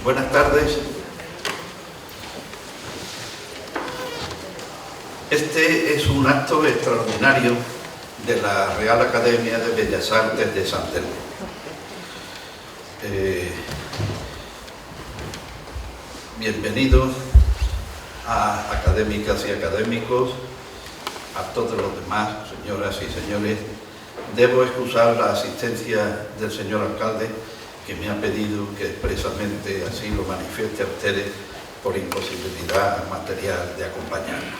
Buenas tardes. Este es un acto extraordinario de la Real Academia de Bellas Artes de San Telmo. Bienvenidos a académicas y académicos, a todos los demás, señoras y señores. Debo excusar la asistencia del señor alcalde, que me ha pedido que expresamente así lo manifieste a ustedes por imposibilidad material de acompañarnos.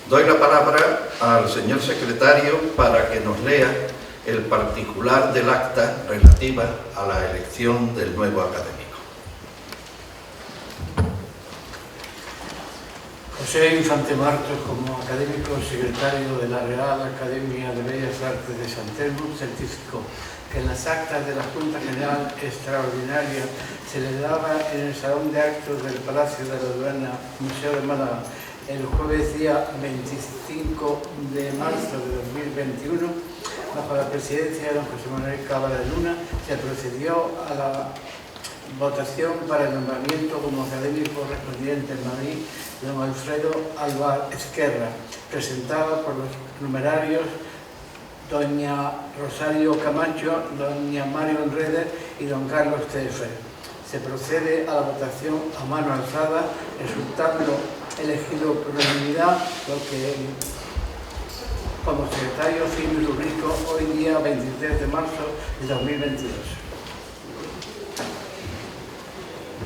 Doy la palabra al señor secretario para que nos lea el particular del acta relativa a la elección del nuevo académico. José Infante Martos, como académico secretario de la Real Academia de Bellas Artes de San Telmo, certificó que en las actas de la Junta General Extraordinaria celebrada en el Salón de Actos del Palacio de la Aduana, Museo de Málaga, el jueves día 25 de marzo de 2021, bajo la presidencia de don José Manuel Cámara de Luna, se procedió a la votación para el nombramiento como académico correspondiente en Madrid de don Alfredo Alvar Ezquerra, presentada por los numerarios doña Rosario Camacho, doña Mario Enreder y don Carlos Tefer. Se procede a la votación a mano alzada, resultando elegido por unanimidad, lo que como secretario firmo y rubrico hoy día 23 de marzo de 2022.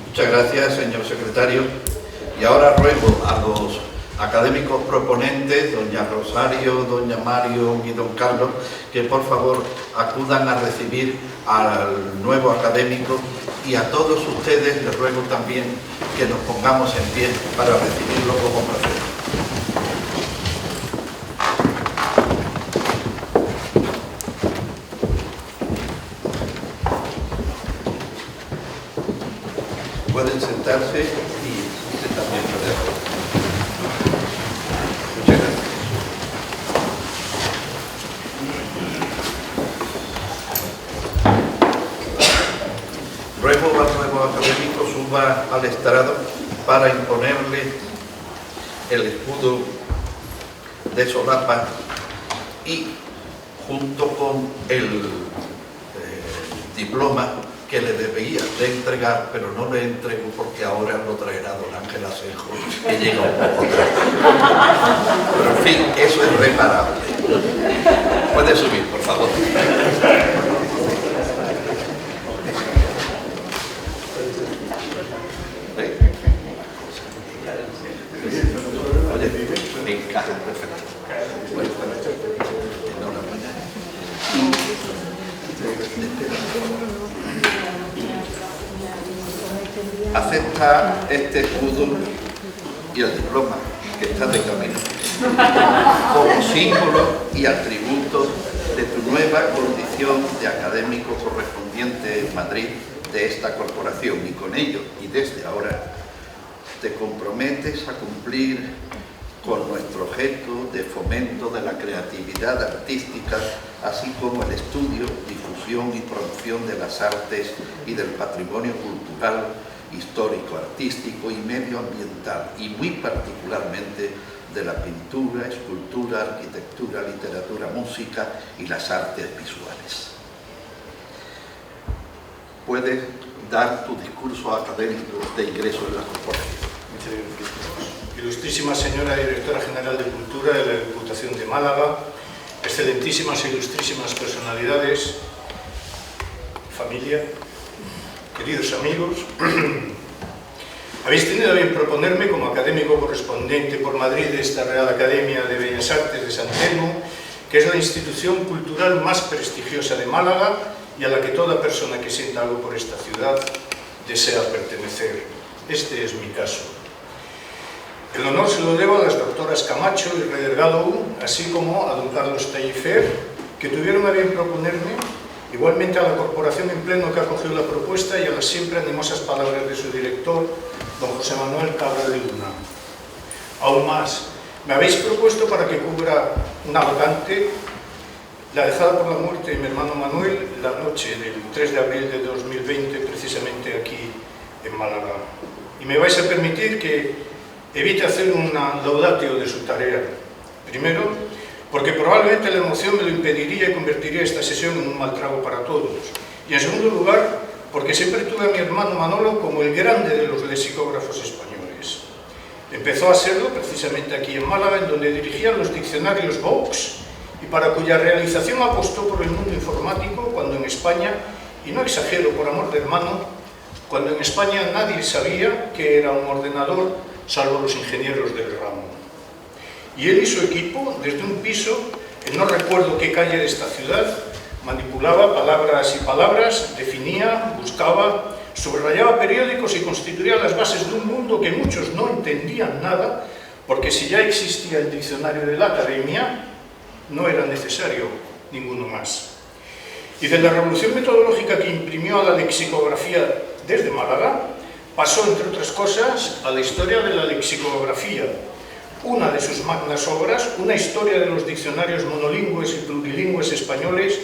Muchas gracias, señor secretario. Y ahora ruego a los académicos proponentes, doña Rosario, doña Mario y don Carlos, que por favor acudan a recibir al nuevo académico, y a todos ustedes les ruego también que nos pongamos en pie para recibirlo como profesor. Pueden sentarse y usted también puede hacerlo. Muchas gracias. Ruego al nuevo académico suba al estrado para imponerle el escudo de solapa y junto con el diploma que le debía de entregar, pero no le entrego porque ahora lo traerá don Ángel Asenjo, que llega un poco tarde. Pero en fin, eso es reparable. Puede subir, por favor. Oye, me encaja perfecto. Bueno, enhorabuena. Acepta este escudo y el diploma que está de camino como símbolo y atributo de tu nueva condición de académico correspondiente en Madrid de esta corporación, y con ello y desde ahora te comprometes a cumplir con nuestro objeto de fomento de la creatividad artística, así como el estudio, difusión y promoción de las artes y del patrimonio cultural, histórico, artístico y medioambiental, y muy particularmente de la pintura, escultura, arquitectura, literatura, música y las artes visuales. Puedes dar tu discurso académico de ingreso en la corporación. Muchas gracias. Ilustrísima señora Directora General de Cultura de la Diputación de Málaga, excelentísimas e ilustrísimas personalidades, familia, queridos amigos, habéis tenido a bien proponerme como académico correspondiente por Madrid de esta Real Academia de Bellas Artes de San Telmo, que es la institución cultural más prestigiosa de Málaga y a la que toda persona que sienta algo por esta ciudad desea pertenecer. Este es mi caso. El honor se lo debo a las doctoras Camacho y Redergado, así como a don Carlos Tefer, que tuvieron a bien proponerme, igualmente a la corporación en pleno que acogió la propuesta y a las siempre animosas palabras de su director, don José Manuel Cámara de Luna. Aún más, me habéis propuesto para que cubra una vacante, la dejada por la muerte de mi hermano Manuel, la noche del 3 de abril de 2020, precisamente aquí en Málaga. Y me vais a permitir que evite hacer una laudatio de su tarea. Primero, porque probablemente la emoción me lo impediría y convertiría esta sesión en un mal trago para todos. Y en segundo lugar, porque siempre tuve a mi hermano Manolo como el grande de los lexicógrafos españoles. Empezó a serlo precisamente aquí en Málaga, en donde dirigía los diccionarios Vox, y para cuya realización apostó por el mundo informático cuando en España, y no exagero por amor de hermano, cuando en España nadie sabía que era un ordenador, salvo los ingenieros del ramo. Y él y su equipo, desde un piso, en no recuerdo qué calle de esta ciudad, manipulaba palabras y palabras, definía, buscaba, subrayaba periódicos y constituía las bases de un mundo que muchos no entendían nada, porque si ya existía el diccionario de la Academia, no era necesario ninguno más. Y de la revolución metodológica que imprimió a la lexicografía desde Málaga, pasó, entre otras cosas, a la historia de la lexicografía. Una de sus magnas obras, una historia de los diccionarios monolingües y plurilingües españoles,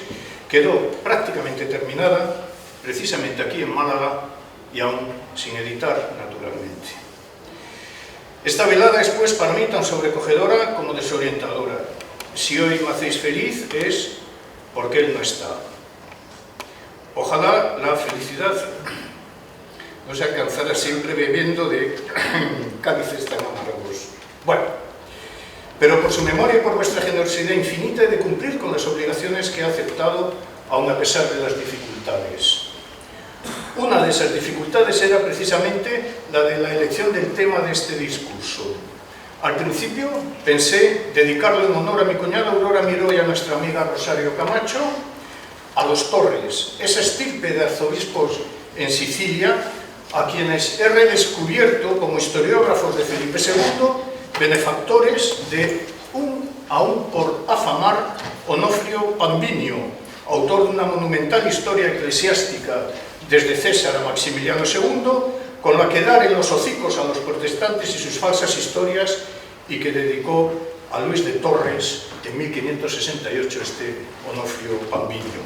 quedó prácticamente terminada, precisamente aquí en Málaga, y aún sin editar, naturalmente. Esta velada es, pues, para mí tan sobrecogedora como desorientadora. Si hoy me hacéis feliz es porque él no está. Ojalá la felicidad no se alcanzara siempre bebiendo de cálices tan amargos. Bueno, pero por su memoria y por vuestra generosidad infinita he de cumplir con las obligaciones que he aceptado, aun a pesar de las dificultades. Una de esas dificultades era precisamente la de la elección del tema de este discurso. Al principio pensé dedicarlo en honor a mi cuñada Aurora Miró y a nuestra amiga Rosario Camacho, a los Torres, esa estirpe de arzobispos en Sicilia, a quienes he redescubierto como historiógrafos de Felipe II, benefactores de aún por afamar, Onofrio Pambinio, autor de una monumental historia eclesiástica desde César a Maximiliano II, con la que dar en los hocicos a los protestantes y sus falsas historias, y que dedicó a Luis de Torres en 1568 este Onofrio Pambinio.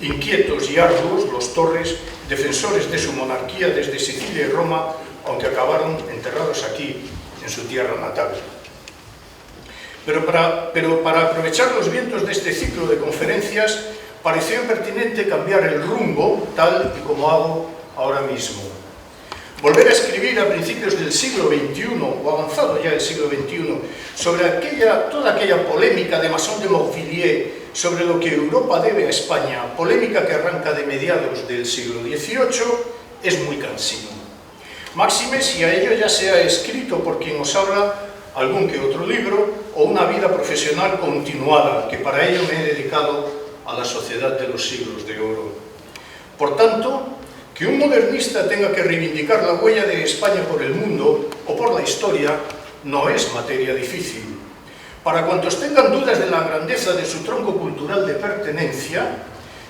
Inquietos y arduos, los Torres, defensores de su monarquía desde Sicilia y Roma, aunque acabaron enterrados aquí, en su tierra natal. Pero para aprovechar los vientos de este ciclo de conferencias, pareció pertinente cambiar el rumbo, tal y como hago ahora mismo. Volver a escribir a principios del siglo XXI, o avanzado ya el siglo XXI, sobre toda aquella polémica de Masson de Montpellier sobre lo que Europa debe a España, polémica que arranca de mediados del siglo XVIII, es muy cansino. Máxime si a ello ya se ha escrito por quien os habla algún que otro libro o una vida profesional continuada, que para ello me he dedicado a la sociedad de los siglos de oro. Por tanto, que un modernista tenga que reivindicar la huella de España por el mundo o por la historia no es materia difícil. Para cuantos tengan dudas de la grandeza de su tronco cultural de pertenencia,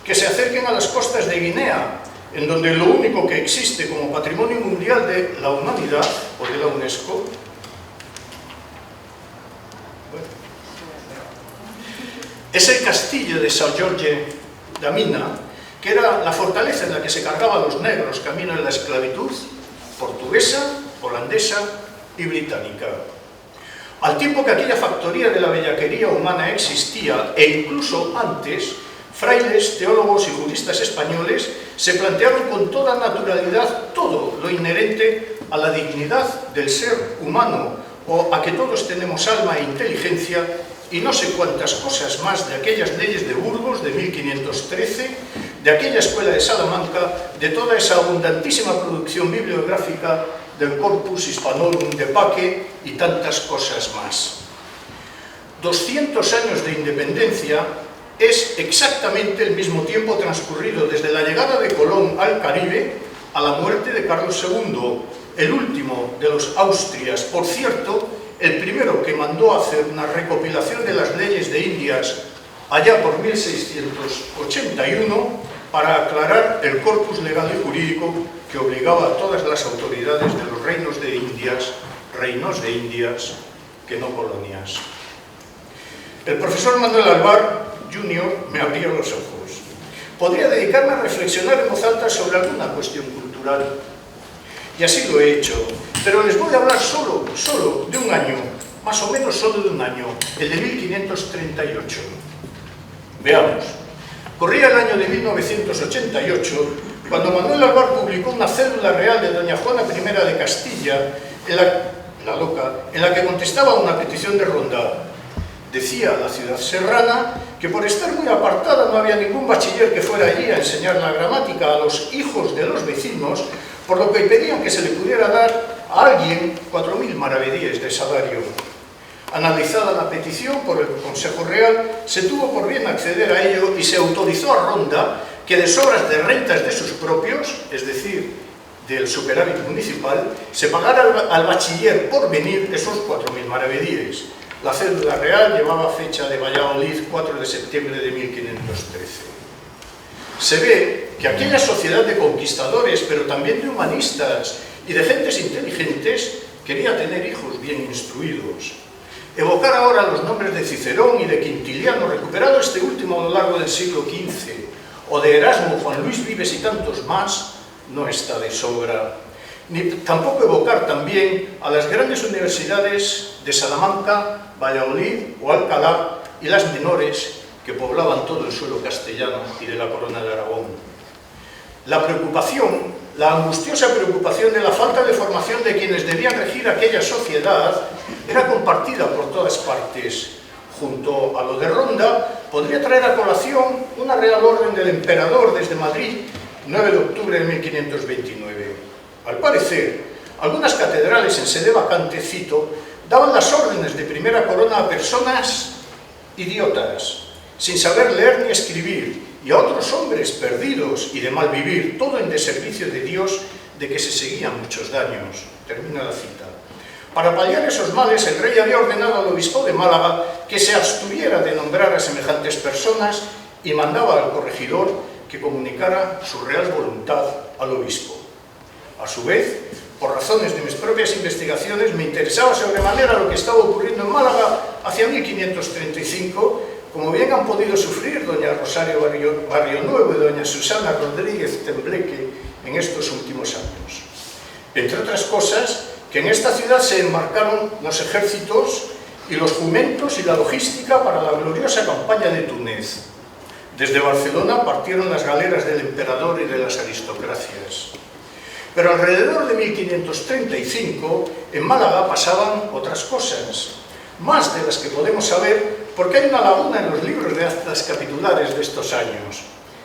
que se acerquen a las costas de Guinea, en donde lo único que existe como patrimonio mundial de la humanidad o de la UNESCO es el castillo de São Jorge da Mina, que era la fortaleza en la que se cargaban los negros camino de la esclavitud portuguesa, holandesa y británica. Al tiempo que aquella factoría de la bellaquería humana existía, e incluso antes, frailes, teólogos y juristas españoles se plantearon con toda naturalidad todo lo inherente a la dignidad del ser humano, o a que todos tenemos alma e inteligencia, y no sé cuántas cosas más de aquellas leyes de Burgos de 1513, de aquella escuela de Salamanca, de toda esa abundantísima producción bibliográfica del Corpus Hispanorum de Paque y tantas cosas más. 200 años de independencia es exactamente el mismo tiempo transcurrido desde la llegada de Colón al Caribe a la muerte de Carlos II, el último de los Austrias, por cierto, el primero que mandó hacer una recopilación de las leyes de Indias allá por 1681 para aclarar el corpus legal y jurídico que obligaba a todas las autoridades de los reinos de Indias, que no colonias. El profesor Manuel Alvar, Jr., me abrió los ojos. Podría dedicarme a reflexionar en voz alta sobre alguna cuestión cultural, y así lo he hecho, pero les voy a hablar solo de un año, más o menos solo de un año, el de 1538. Veamos. Corría el año de 1988, cuando Manuel Alvar publicó una cédula real de doña Juana I de Castilla, la loca, en la que contestaba a una petición de Ronda. Decía la ciudad serrana que por estar muy apartada no había ningún bachiller que fuera allí a enseñar la gramática a los hijos de los vecinos, por lo que pedían que se le pudiera dar a alguien 4.000 maravedíes de salario. Analizada la petición por el Consejo Real, se tuvo por bien acceder a ello y se autorizó a Ronda que de sobras de rentas de sus propios, es decir, del superávit municipal, se pagara al bachiller por venir esos 4.000 maravedíes. La cédula real llevaba fecha de Valladolid 4 de septiembre de 1513. Se ve que aquella sociedad de conquistadores, pero también de humanistas y de gentes inteligentes, quería tener hijos bien instruidos. Evocar ahora los nombres de Cicerón y de Quintiliano, recuperado este último a lo largo del siglo XV, o de Erasmo, Juan Luis Vives y tantos más, no está de sobra. Ni tampoco evocar también a las grandes universidades de Salamanca, Valladolid o Alcalá y las menores que poblaban todo el suelo castellano y de la Corona de Aragón. La preocupación, la angustiosa preocupación de la falta de formación de quienes debían regir aquella sociedad era compartida por todas partes. Junto a lo de Ronda, podría traer a colación una real orden del emperador desde Madrid, 9 de octubre de 1529. Al parecer, algunas catedrales en sede vacante, cito, daban las órdenes de primera corona a personas idiotas, sin saber leer ni escribir, y a otros hombres perdidos y de mal vivir, todo en deservicio de Dios, de que se seguían muchos daños. Termina la cita. Para paliar esos males, el rey había ordenado al obispo de Málaga que se abstuviera de nombrar a semejantes personas y mandaba al corregidor que comunicara su real voluntad al obispo. A su vez, por razones de mis propias investigaciones, me interesaba sobremanera lo que estaba ocurriendo en Málaga hacia 1535, como bien han podido sufrir doña Rosario Barrio Nuevo y doña Susana Rodríguez Tembleque en estos últimos años. Entre otras cosas, que en esta ciudad se enmarcaron los ejércitos y los jumentos y la logística para la gloriosa campaña de Túnez. Desde Barcelona partieron las galeras del emperador y de las aristocracias. Pero alrededor de 1535, en Málaga pasaban otras cosas, más de las que podemos saber porque hay una laguna en los libros de actas capitulares de estos años.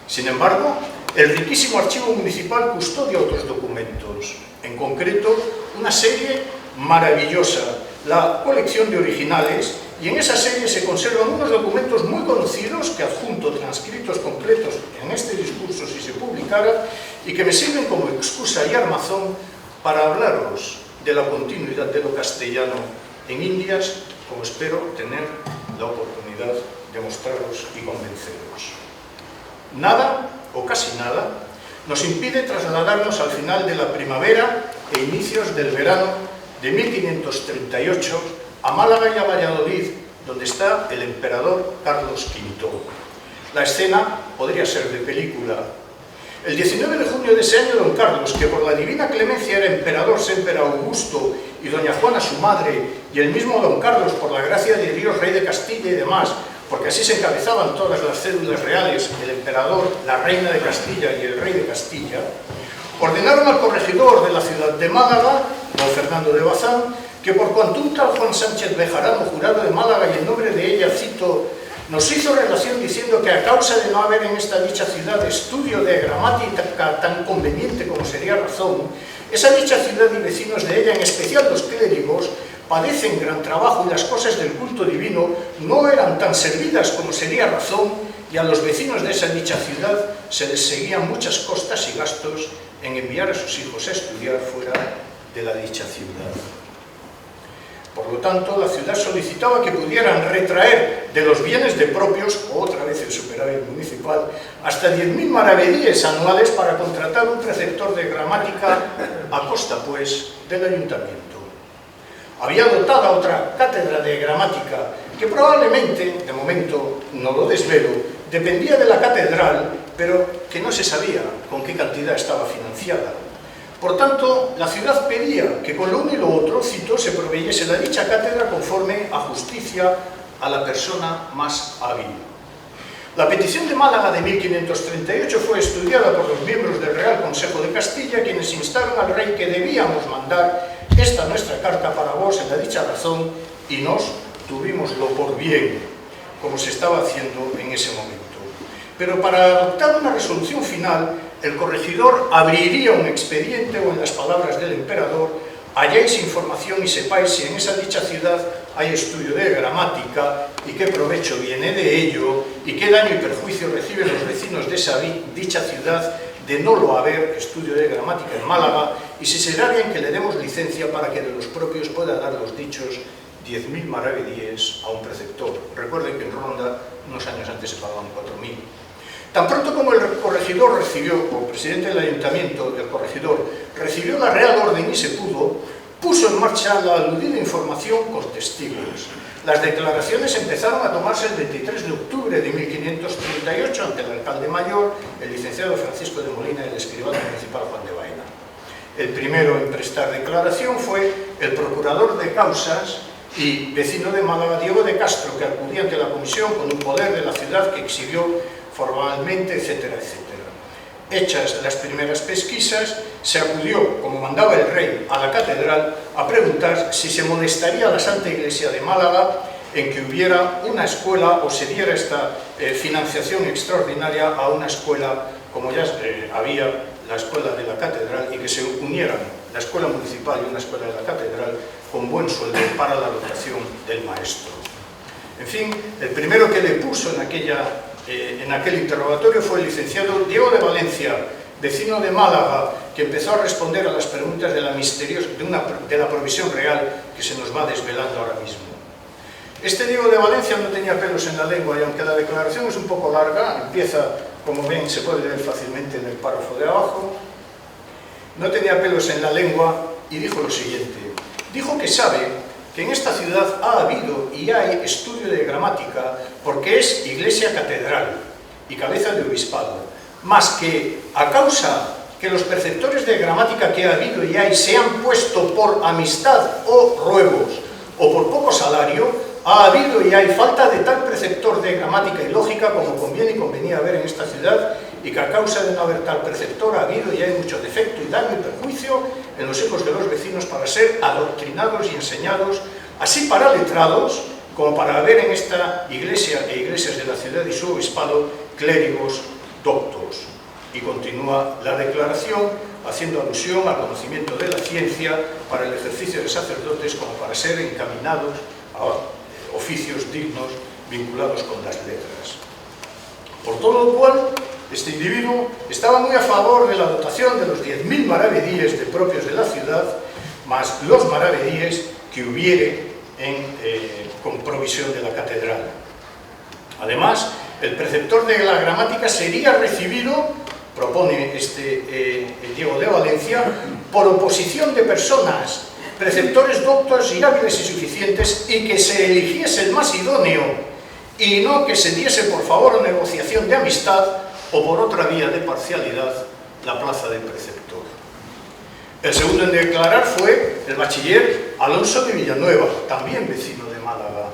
Sin embargo, el riquísimo archivo municipal custodia otros documentos, en concreto una serie maravillosa, la colección de originales, y en esa serie se conservan unos documentos muy conocidos que adjunto transcritos completos en este discurso si se publicara y que me sirven como excusa y armazón para hablaros de la continuidad de lo castellano en Indias, como espero tener la oportunidad de mostraros y convenceros. Nada, o casi nada, nos impide trasladarnos al final de la primavera e inicios del verano de 1538 a Málaga y a Valladolid, donde está el emperador Carlos V. La escena podría ser de película. El 19 de junio de ese año, don Carlos, que por la divina clemencia era emperador semper Augusto, y doña Juana su madre, y el mismo don Carlos, por la gracia de Dios, rey de Castilla y demás, porque así se encabezaban todas las cédulas reales, el emperador, la reina de Castilla y el rey de Castilla, ordenaron al corregidor de la ciudad de Málaga, don Fernando de Bazán, que por cuanto un tal Juan Sánchez Bejarano, jurado de Málaga, y en nombre de ella, cito, nos hizo relación diciendo que a causa de no haber en esta dicha ciudad estudio de gramática tan conveniente como sería razón, esa dicha ciudad y vecinos de ella, en especial los clérigos, padecen gran trabajo y las cosas del culto divino no eran tan servidas como sería razón, y a los vecinos de esa dicha ciudad se les seguían muchas costas y gastos en enviar a sus hijos a estudiar fuera de la dicha ciudad. Por lo tanto, la ciudad solicitaba que pudieran retraer de los bienes de propios, otra vez el superávit municipal, hasta 10.000 maravedíes anuales para contratar un preceptor de gramática a costa, pues, del ayuntamiento. Había dotada otra cátedra de gramática que probablemente, de momento no lo desvelo, dependía de la catedral, pero que no se sabía con qué cantidad estaba financiada. Por tanto, la ciudad pedía que con lo uno y lo otro, cito, se proveyese la dicha cátedra conforme a justicia a la persona más hábil. La petición de Málaga de 1538 fue estudiada por los miembros del Real Consejo de Castilla, quienes instaron al rey que debíamos mandar esta nuestra carta para vos en la dicha razón, y nos tuvímoslo por bien, como se estaba haciendo en ese momento. Pero para adoptar una resolución final, el corregidor abriría un expediente o, en las palabras del emperador, halláis información y sepáis si en esa dicha ciudad hay estudio de gramática y qué provecho viene de ello y qué daño y perjuicio reciben los vecinos de esa dicha ciudad de no lo haber estudio de gramática en Málaga, y si será bien que le demos licencia para que de los propios pueda dar los dichos 10.000 maravedíes a un preceptor. Recuerden que en Ronda unos años antes se pagaban 4.000. Tan pronto como el corregidor recibió, o presidente del ayuntamiento, el corregidor, recibió la Real Orden y se pudo, puso en marcha la aludida información con testigos. Las declaraciones empezaron a tomarse el 23 de octubre de 1538 ante el alcalde mayor, el licenciado Francisco de Molina y el escribano municipal Juan de Baena. El primero en prestar declaración fue el procurador de causas y vecino de Málaga, Diego de Castro, que acudía ante la comisión con un poder de la ciudad que exhibió formalmente, etcétera, etcétera. Hechas las primeras pesquisas, se acudió, como mandaba el rey, a la catedral a preguntar si se molestaría a la Santa Iglesia de Málaga en que hubiera una escuela o se diera esta financiación extraordinaria a una escuela, como ya había la escuela de la catedral, y que se unieran la escuela municipal y una escuela de la catedral con buen sueldo para la dotación del maestro. En fin, el primero que le puso en aquel interrogatorio fue el licenciado Diego de Valencia, vecino de Málaga, que empezó a responder a las preguntas de la provisión real que se nos va desvelando ahora mismo. Este Diego de Valencia no tenía pelos en la lengua, y aunque la declaración es un poco larga, empieza, como ven, se puede leer fácilmente en el párrafo de abajo, no tenía pelos en la lengua y dijo lo siguiente. Dijo que sabe que en esta ciudad ha habido y hay estudio de gramática porque es iglesia catedral y cabeza de obispado, más que a causa que los preceptores de gramática que ha habido y hay se han puesto por amistad o ruegos o por poco salario, ha habido y hay falta de tal preceptor de gramática y lógica como conviene y convenía haber en esta ciudad, y que a causa de no haber tal preceptor ha habido y hay mucho defecto y daño y perjuicio en los hijos de los vecinos para ser adoctrinados y enseñados, así para letrados como para haber en esta iglesia e iglesias de la ciudad y su obispado clérigos doctos. Y continúa la declaración haciendo alusión al conocimiento de la ciencia para el ejercicio de sacerdotes como para ser encaminados a oficios dignos vinculados con las letras. Por todo lo cual, este individuo estaba muy a favor de la dotación de los 10.000 maravedíes de propios de la ciudad, más los maravedíes que hubiere con provisión de la catedral. Además, el preceptor de la gramática sería recibido, propone Diego de Valencia, por oposición de personas, preceptores doctos y hábiles y suficientes, y que se eligiese el más idóneo, y no que se diese por favor o negociación de amistad o por otra vía de parcialidad la plaza de preceptor. El segundo en declarar fue el bachiller Alonso de Villanueva, también vecino de Málaga.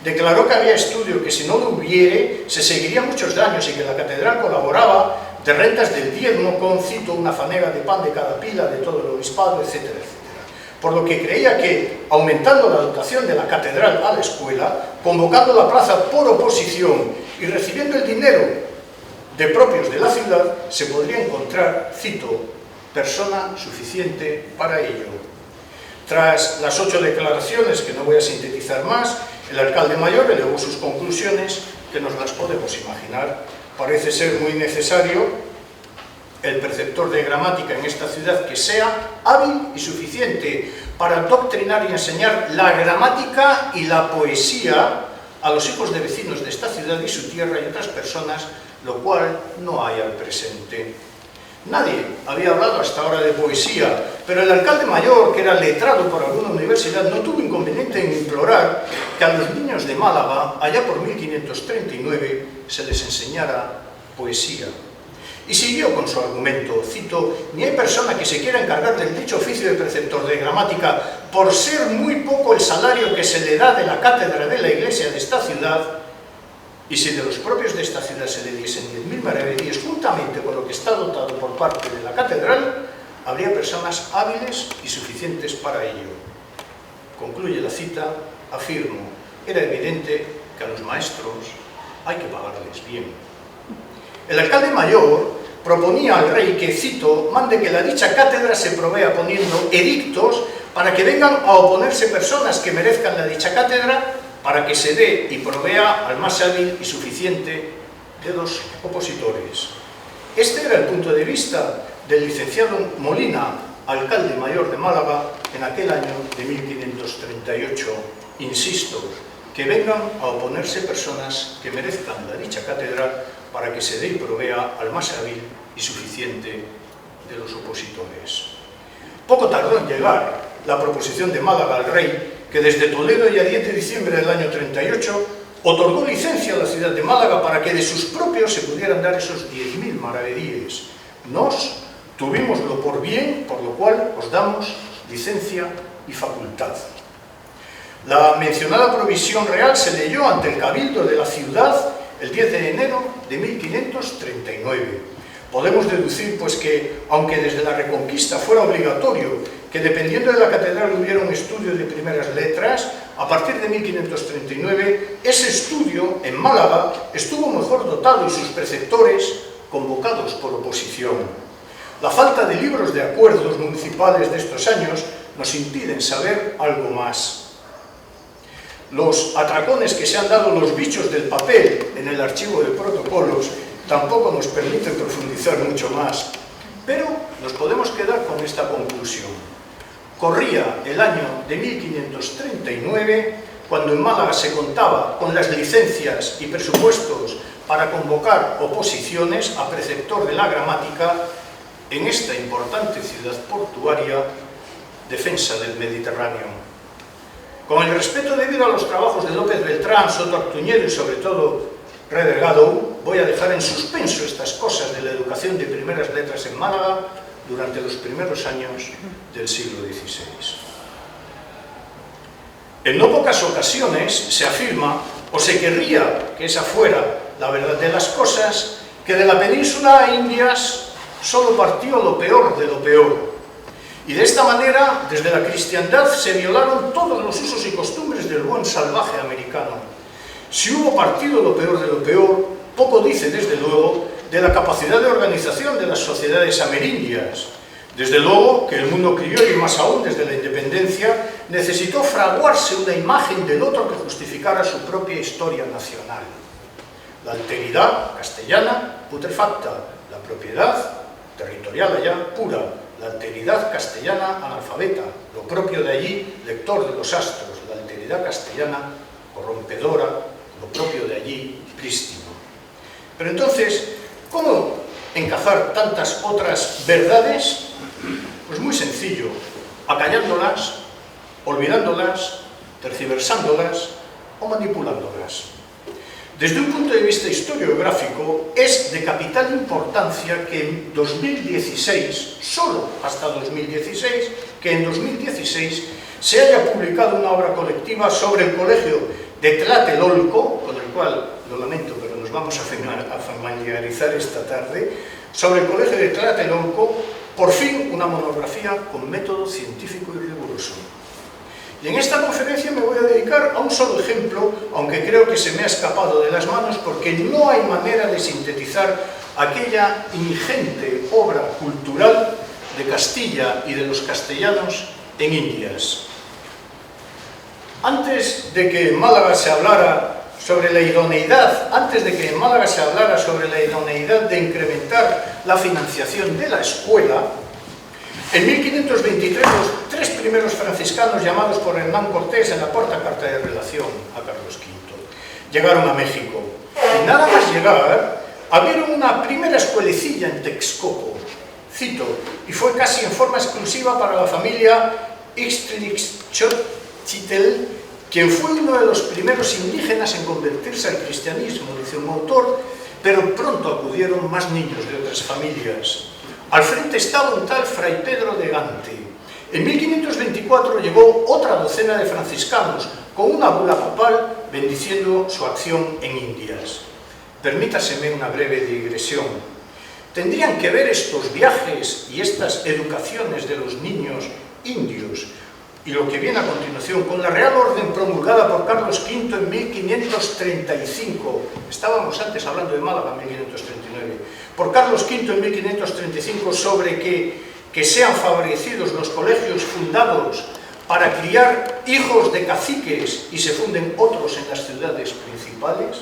Declaró que había estudio, que si no lo hubiere se seguirían muchos daños y que la catedral colaboraba de rentas del diezmo con, cito, una fanega de pan de cada pila de todo el obispado, etcétera, etcétera. Por lo que creía que, aumentando la dotación de la catedral a la escuela, convocando la plaza por oposición y recibiendo el dinero de propios de la ciudad, se podría encontrar, cito, persona suficiente para ello. Tras las 8 declaraciones, que no voy a sintetizar más, el alcalde mayor elevó sus conclusiones, que nos las podemos imaginar. Parece ser muy necesario el preceptor de gramática en esta ciudad que sea hábil y suficiente para adoctrinar y enseñar la gramática y la poesía a los hijos de vecinos de esta ciudad y su tierra y otras personas, lo cual no hay al presente. Nadie había hablado hasta ahora de poesía, pero el alcalde mayor, que era letrado por alguna universidad, no tuvo inconveniente en implorar que a los niños de Málaga, allá por 1539, se les enseñara poesía. Y siguió con su argumento, cito, «Ni hay persona que se quiera encargar del dicho oficio de preceptor de gramática por ser muy poco el salario que se le da de la cátedra de la iglesia de esta ciudad, y si de los propios de esta ciudad se le diesen 10.000 maravedíes juntamente con lo que está dotado por parte de la catedral, habría personas hábiles y suficientes para ello». Concluye la cita, afirmo, era evidente que a los maestros hay que pagarles bien. El alcalde mayor proponía al rey que, cito, mande que la dicha cátedra se provea poniendo edictos para que vengan a oponerse personas que merezcan la dicha cátedra, para que se dé y provea al más hábil y suficiente de los opositores. Este era el punto de vista del licenciado Molina, alcalde mayor de Málaga, en aquel año de 1538. Insisto, que vengan a oponerse personas que merezcan la dicha cátedra para que se dé y provea al más hábil y suficiente de los opositores. Poco tardó en llegar la proposición de Málaga al rey, que desde Toledo y a 10 de diciembre del año 38 otorgó licencia a la ciudad de Málaga para que de sus propios se pudieran dar esos 10.000 maravedíes. Nos tuvimoslo por bien, por lo cual os damos licencia y facultad. La mencionada provisión real se leyó ante el cabildo de la ciudad el 10 de enero de 1539. Podemos deducir, pues, que, aunque desde la Reconquista fuera obligatorio que dependiendo de la catedral hubiera un estudio de primeras letras, a partir de 1539, ese estudio en Málaga estuvo mejor dotado y sus preceptores convocados por oposición. La falta de libros de acuerdos municipales de estos años nos impiden saber algo más. Los atracones que se han dado los bichos del papel en el archivo de protocolos tampoco nos permiten profundizar mucho más, pero nos podemos quedar con esta conclusión. Corría el año de 1539, cuando en Málaga se contaba con las licencias y presupuestos para convocar oposiciones a preceptor de la gramática en esta importante ciudad portuaria, defensa del Mediterráneo. Con el respeto debido a los trabajos de López Beltrán, Soto Artuñero y sobre todo Redergado, voy a dejar en suspenso estas cosas de la educación de primeras letras en Málaga durante los primeros años del siglo XVI. En no pocas ocasiones se afirma, o se querría que esa fuera la verdad de las cosas, que de la península a Indias solo partió lo peor de lo peor. Y de esta manera, desde la cristiandad se violaron todos los usos y costumbres del buen salvaje americano. Si hubo partido lo peor de lo peor, poco dice, desde luego, de la capacidad de organización de las sociedades amerindias. Desde luego que el mundo criollo, y más aún desde la independencia, necesitó fraguarse una imagen del otro que justificara su propia historia nacional. La alteridad castellana putrefacta, la propiedad territorial allá pura, la alteridad castellana analfabeta, lo propio de allí lector de los astros, la alteridad castellana corrompedora, lo propio de allí prístino. Pero entonces, ¿cómo encajar tantas otras verdades? Pues muy sencillo, acallándolas, olvidándolas, tergiversándolas o manipulándolas. Desde un punto de vista historiográfico, es de capital importancia que en 2016, solo hasta 2016, que en 2016 se haya publicado una obra colectiva sobre el colegio de Tlatelolco, con el cual, lo lamento, pero nos vamos a familiarizar esta tarde, sobre el colegio de Tlatelolco, por fin una monografía con método científico y riguroso. Y en esta conferencia me voy a dedicar a un solo ejemplo, aunque creo que se me ha escapado de las manos, porque no hay manera de sintetizar aquella ingente obra cultural de Castilla y de los castellanos en Indias. Antes de que en Málaga se hablara sobre la idoneidad, de incrementar la financiación de la escuela, en 1523 los tres primeros franciscanos llamados por Hernán Cortés en la corta carta de relación a Carlos V llegaron a México. Y nada más llegar, abrieron una primera escuelecilla en Texcoco, cito, y fue casi en forma exclusiva para la familia Ixtlilxóchitl, quien fue uno de los primeros indígenas en convertirse al cristianismo, dice un autor, pero pronto acudieron más niños de otras familias. Al frente estaba un tal Fray Pedro de Gante. En 1524 llegó otra docena de franciscanos con una bula papal bendiciendo su acción en Indias. Permítaseme una breve digresión. Tendrían que ver estos viajes y estas educaciones de los niños indios y lo que viene a continuación con la Real Orden promulgada por Carlos V en 1535. Estábamos antes hablando de Málaga en 1539. Por Carlos V en 1535 sobre que sean favorecidos los colegios fundados para criar hijos de caciques y se funden otros en las ciudades principales.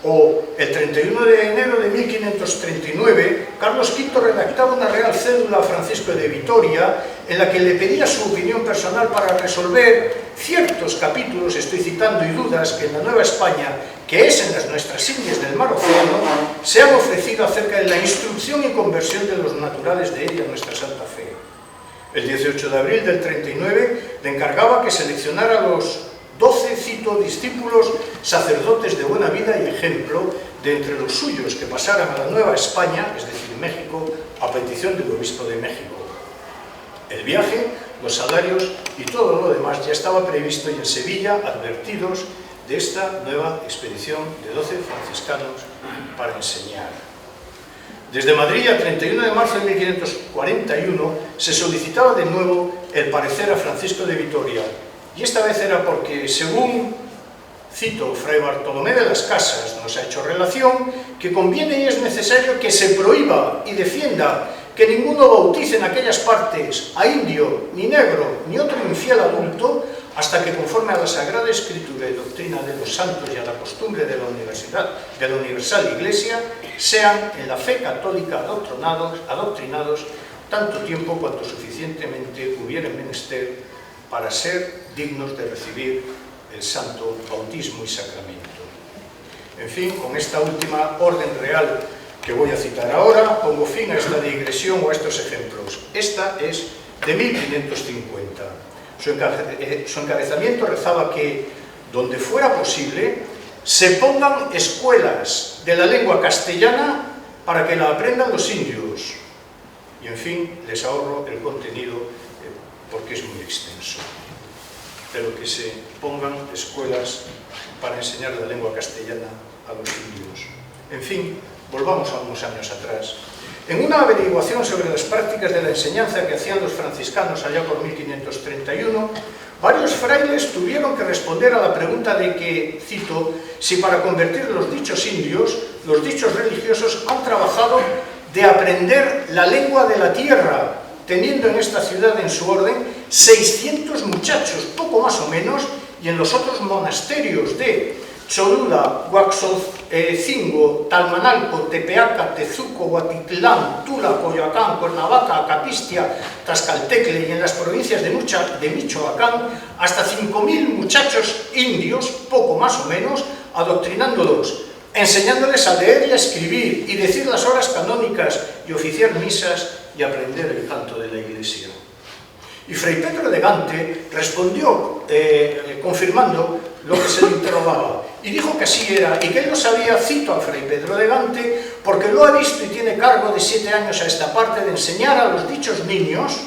O el 31 de enero de 1539, Carlos V redactaba una real cédula a Francisco de Vitoria en la que le pedía su opinión personal para resolver ciertos capítulos, estoy citando, y dudas que en la Nueva España, que es en las nuestras indias del Mar Océano, se han ofrecido acerca de la instrucción y conversión de los naturales de ella, nuestra Santa Fe. El 18 de abril del 39 le encargaba que seleccionara a los 12, cito, discípulos, sacerdotes de buena vida y ejemplo, de entre los suyos que pasaran a la Nueva España, es decir, México, a petición del obispo de México. El viaje, los salarios y todo lo demás ya estaba previsto y en Sevilla advertidos de esta nueva expedición de 12 franciscanos para enseñar. Desde Madrid, a 31 de marzo de 1541, se solicitaba de nuevo el parecer a Francisco de Vitoria, y esta vez era porque, según, cito, Fray Bartolomé de las Casas nos ha hecho relación, que conviene y es necesario que se prohíba y defienda que ninguno bautice en aquellas partes a indio, ni negro, ni otro infiel adulto, hasta que, conforme a la Sagrada Escritura y doctrina de los santos y a la costumbre de la Universal Iglesia, sean en la fe católica adoctrinados tanto tiempo cuanto suficientemente hubieren menester para ser dignos de recibir el santo bautismo y sacramento. En fin, con esta última orden real que voy a citar ahora, pongo fin a esta digresión o a estos ejemplos. Esta es de 1550. Su encabezamiento rezaba que, donde fuera posible, se pongan escuelas de la lengua castellana para que la aprendan los indios. Y, en fin, les ahorro el contenido porque es muy extenso. Pero que se pongan escuelas para enseñar la lengua castellana a los indios. En fin, volvamos a unos años atrás. En una averiguación sobre las prácticas de la enseñanza que hacían los franciscanos allá por 1531, varios frailes tuvieron que responder a la pregunta de que, cito, si para convertir los dichos indios, los dichos religiosos han trabajado de aprender la lengua de la tierra, teniendo en esta ciudad en su orden 600 muchachos, poco más o menos, y en los otros monasterios de Cholula, Huaxocingo, Talmanalco, Tepeaca, Tezuco, Huatitlán, Tula, Coyoacán, Cuernavaca, Acapistia, Tlaxcaltecle y en las provincias de Michoacán, hasta 5.000 muchachos indios, poco más o menos, adoctrinándolos, enseñándoles a leer y a escribir y decir las horas canónicas y oficiar misas y aprender el canto de la Iglesia. Y Fray Pedro de Gante respondió confirmando lo que se le interrogaba y dijo que así era y que él lo sabía, cito a Fray Pedro de Gante, porque lo ha visto y tiene cargo de 7 años a esta parte de enseñar a los dichos niños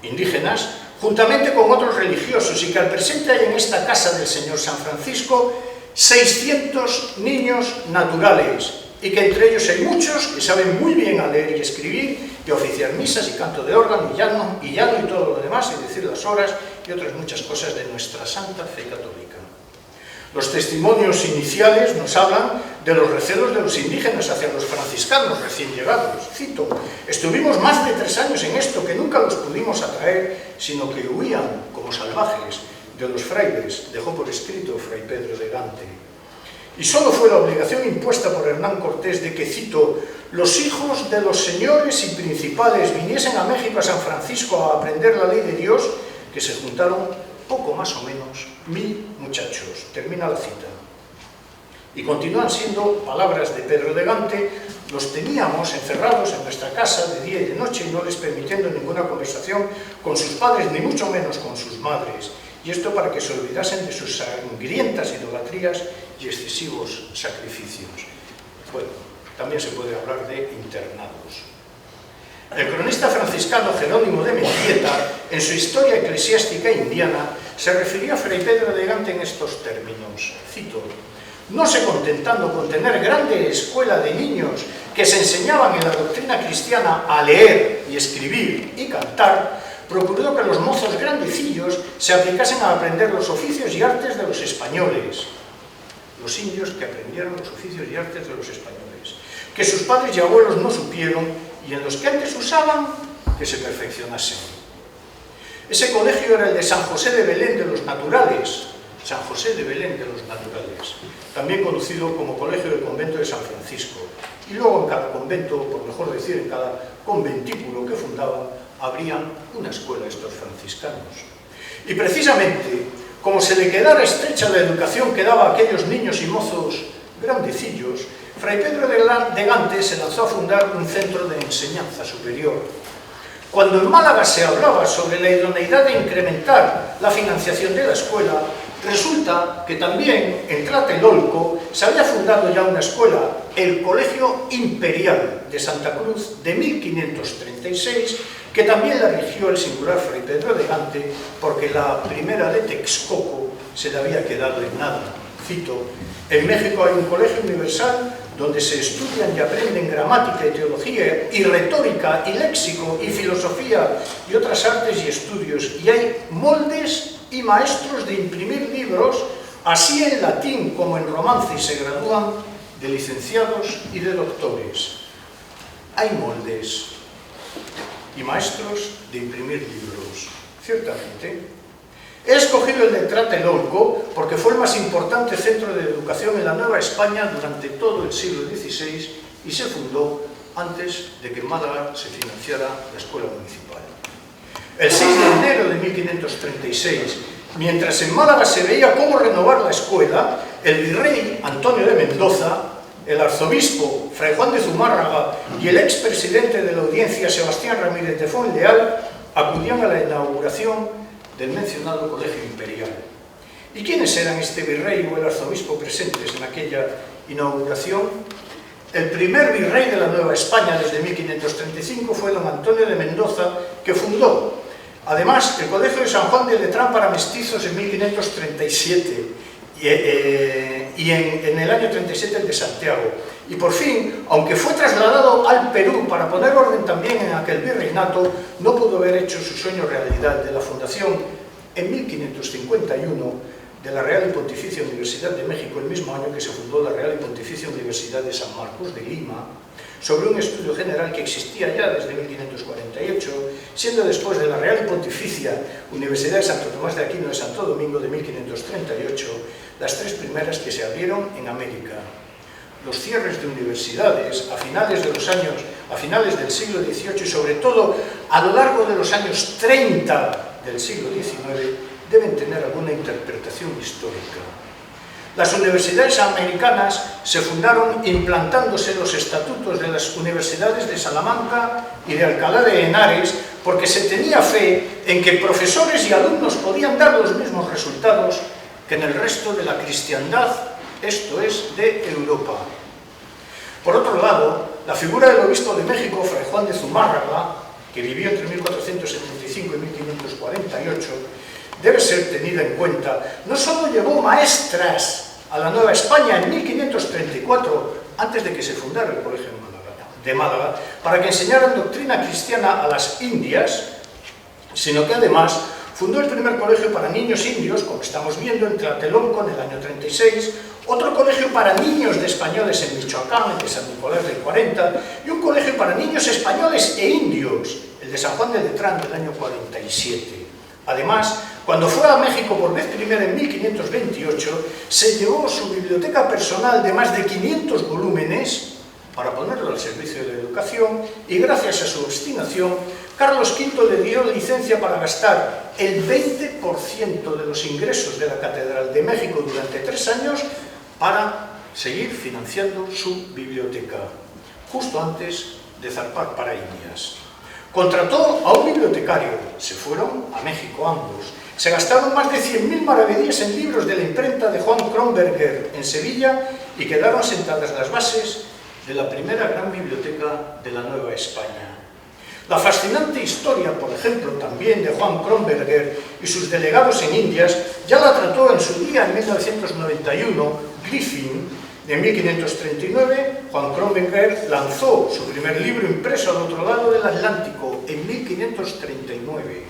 indígenas juntamente con otros religiosos y que al presente hay en esta casa del señor San Francisco 600 niños naturales y que entre ellos hay muchos que saben muy bien a leer y escribir y a oficiar misas y canto de órgano y llano y todo lo demás y decir las horas y otras muchas cosas de nuestra santa fe católica. Los testimonios iniciales nos hablan de los recelos de los indígenas hacia los franciscanos recién llegados. Cito, estuvimos más de 3 años en esto que nunca los pudimos atraer, sino que huían como salvajes de los frailes, dejó por escrito Fray Pedro de Gante. Y solo fue la obligación impuesta por Hernán Cortés de que, cito, los hijos de los señores y principales viniesen a México, a San Francisco, a aprender la ley de Dios, que se juntaron poco más o menos 1000 muchachos. Termina la cita. Y continúan siendo palabras de Pedro de Gante, los teníamos encerrados en nuestra casa de día y de noche y no les permitiendo ninguna conversación con sus padres, ni mucho menos con sus madres. Y esto para que se olvidasen de sus sangrientas idolatrías y excesivos sacrificios. Bueno, también se puede hablar de internados. El cronista franciscano Jerónimo de Mendieta, en su Historia eclesiástica indiana, se refirió a Fray Pedro de Gante en estos términos, cito: no se contentando con tener grande escuela de niños que se enseñaban en la doctrina cristiana a leer y escribir y cantar, procuró que los mozos grandecillos se aplicasen a aprender los oficios y artes de los españoles, los indios que aprendieron los oficios y artes de los españoles, que sus padres y abuelos no supieron y en los que antes usaban, que se perfeccionasen. Ese colegio era el de San José de Belén de los Naturales, San José de Belén de los Naturales, también conocido como Colegio del Convento de San Francisco, y luego en cada convento, por mejor decir, en cada conventículo que fundaban, habrían una escuela estos franciscanos. Y precisamente, como se le quedara estrecha la educación que daba a aquellos niños y mozos grandecillos, Fray Pedro de Gante se lanzó a fundar un centro de enseñanza superior. Cuando en Málaga se hablaba sobre la idoneidad de incrementar la financiación de la escuela, resulta que también en Tlatelolco se había fundado ya una escuela, el Colegio Imperial de Santa Cruz de 1536, que también la rigió el singular Fray Pedro de Gante, porque la primera de Texcoco se le había quedado en nada. Cito: en México hay un colegio universal donde se estudian y aprenden gramática y teología y retórica y léxico y filosofía y otras artes y estudios, y hay moldes y maestros de imprimir libros, así en latín como en romance, y se gradúan de licenciados y de doctores. Hay moldes y maestros de imprimir libros, ciertamente. He escogido el de Tlatelolco porque fue el más importante centro de educación en la Nueva España durante todo el siglo XVI y se fundó antes de que en Málaga se financiara la escuela municipal. El 6 de enero de 1536, mientras en Málaga se veía cómo renovar la escuela, el virrey Antonio de Mendoza, el arzobispo Fray Juan de Zumárraga y el expresidente de la Audiencia Sebastián Ramírez de Fonleal acudían a la inauguración del mencionado Colegio Imperial. ¿Y quiénes eran este virrey o el arzobispo presentes en aquella inauguración? El primer virrey de la Nueva España desde 1535 fue don Antonio de Mendoza, que fundó además el Colegio de San Juan de Letrán para mestizos en 1537 y en el año 37 el de Santiago. Y por fin, aunque fue trasladado al Perú para poner orden también en aquel virreinato, no pudo haber hecho su sueño realidad de la fundación en 1551 de la Real y Pontificia Universidad de México, el mismo año que se fundó la Real y Pontificia Universidad de San Marcos de Lima, sobre un estudio general que existía ya desde 1548, siendo después de la Real y Pontificia Universidad de Santo Tomás de Aquino de Santo Domingo de 1538, las tres primeras que se abrieron en América. Los cierres de universidades a finales del siglo XVIII y sobre todo a lo largo de los años 30 del siglo XIX deben tener alguna interpretación histórica. Las universidades americanas se fundaron implantándose los estatutos de las universidades de Salamanca y de Alcalá de Henares porque se tenía fe en que profesores y alumnos podían dar los mismos resultados que en el resto de la cristiandad, esto es, de Europa. Por otro lado, la figura del obispo de México, Fray Juan de Zumárraga, que vivió entre 1475 y 1548, debe ser tenida en cuenta. No solo llevó maestras a la Nueva España en 1534, antes de que se fundara el Colegio de Málaga, para que enseñaran doctrina cristiana a las Indias, sino que además fundó el primer colegio para niños indios, como estamos viendo en Tlatelolco en el año 36, otro colegio para niños de españoles en Michoacán, el de San Nicolás del 40, y un colegio para niños españoles e indios, el de San Juan de Letrán del año 47. Además, cuando fue a México por vez primera en 1528, se llevó su biblioteca personal de más de 500 volúmenes para ponerlo al servicio de la educación y gracias a su obstinación, Carlos V le dio licencia para gastar el 20% de los ingresos de la Catedral de México durante 3 años para seguir financiando su biblioteca, justo antes de zarpar para Indias. Contrató a un bibliotecario, se fueron a México ambos. Se gastaron más de 100.000 maravedíes en libros de la imprenta de Juan Kronberger en Sevilla y quedaron sentadas las bases de la primera gran biblioteca de la Nueva España. La fascinante historia, por ejemplo, también de Juan Kronberger y sus delegados en Indias, ya la trató en su día en 1991 Griffin. En 1539, Juan Kronberger lanzó su primer libro impreso al otro lado del Atlántico, en 1539,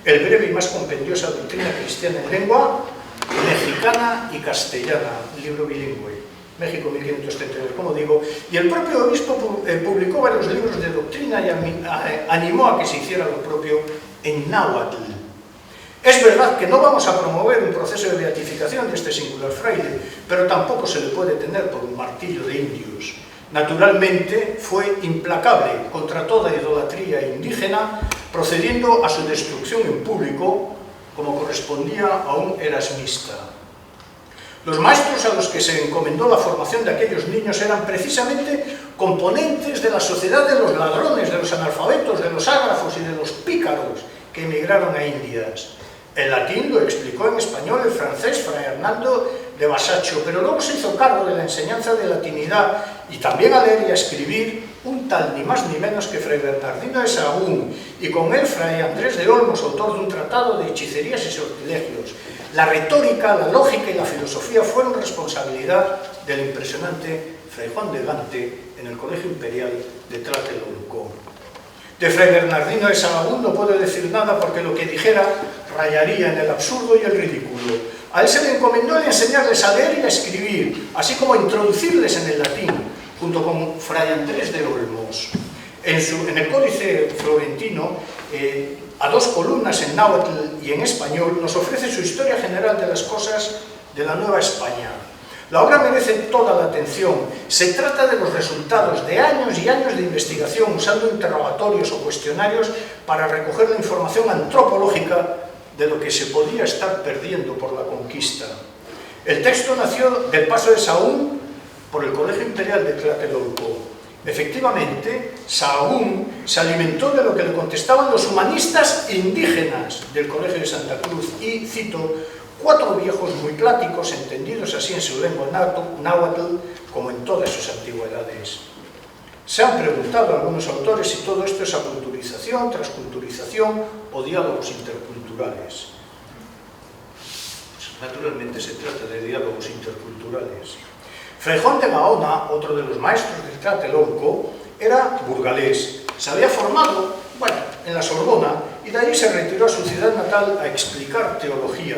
el breve y más compendiosa doctrina cristiana en lengua mexicana y castellana, libro bilingüe. México 1539, como digo, y el propio obispo publicó varios libros de doctrina y animó a que se hiciera lo propio en náhuatl. Es verdad que no vamos a promover un proceso de beatificación de este singular fraile, pero tampoco se le puede tener por un martillo de indios. Naturalmente fue implacable contra toda idolatría indígena, procediendo a su destrucción en público, como correspondía a un erasmista. Los maestros a los que se encomendó la formación de aquellos niños eran precisamente componentes de la sociedad de los ladrones, de los analfabetos, de los ágrafos y de los pícaros que emigraron a Indias. El latín lo explicó en español el francés Fray Hernando de Basacho, pero luego se hizo cargo de la enseñanza de latinidad y también a leer y a escribir un tal ni más ni menos que Fray Bernardino de Sahagún, y con él Fray Andrés de Olmos, autor de un tratado de hechicerías y sortilegios. La retórica, la lógica y la filosofía fueron responsabilidad del impresionante Fray Juan de Gante en el Colegio Imperial de Tlatelolco. De Fray Bernardino de Sahagún no puedo decir nada porque lo que dijera rayaría en el absurdo y el ridículo. A él se le encomendó el enseñarles a leer y a escribir, así como a introducirles en el latín, junto con Fray Andrés de Olmos. En el Códice Florentino, a dos columnas en náhuatl y en español, nos ofrece su historia general de las cosas de la Nueva España. La obra merece toda la atención. Se trata de los resultados de años y años de investigación usando interrogatorios o cuestionarios para recoger la información antropológica de lo que se podía estar perdiendo por la conquista. El texto nació del paso de Sahagún por el Colegio Imperial de Tlatelolco. Efectivamente, Sahagún se alimentó de lo que le contestaban los humanistas indígenas del Colegio de Santa Cruz y, cito, 4 viejos muy pláticos, entendidos así en su lengua náhuatl como en todas sus antigüedades. Se han preguntado algunos autores si todo esto es aculturización, transculturización o diálogos interculturales. Pues, naturalmente se trata de diálogos interculturales. Fray Juan de Gaona, otro de los maestros del Tlatelolco, era burgalés. Se había formado, en la Sorbona, y de allí se retiró a su ciudad natal a explicar teología.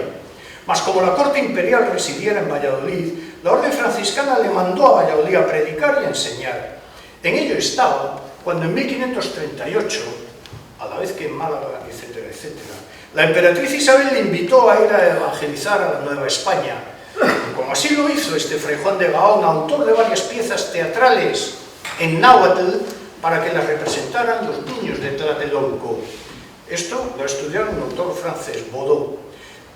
Mas como la corte imperial residiera en Valladolid, la orden franciscana le mandó a Valladolid a predicar y a enseñar. En ello estaba cuando en 1538, a la vez que en Málaga, etcétera, etcétera, la emperatriz Isabel le invitó a ir a evangelizar a la Nueva España. Como así lo hizo este Fray Juan de Gaona, autor de varias piezas teatrales en náhuatl para que las representaran los niños de Tlatelolco. Esto lo estudiaron un autor francés, Baudot.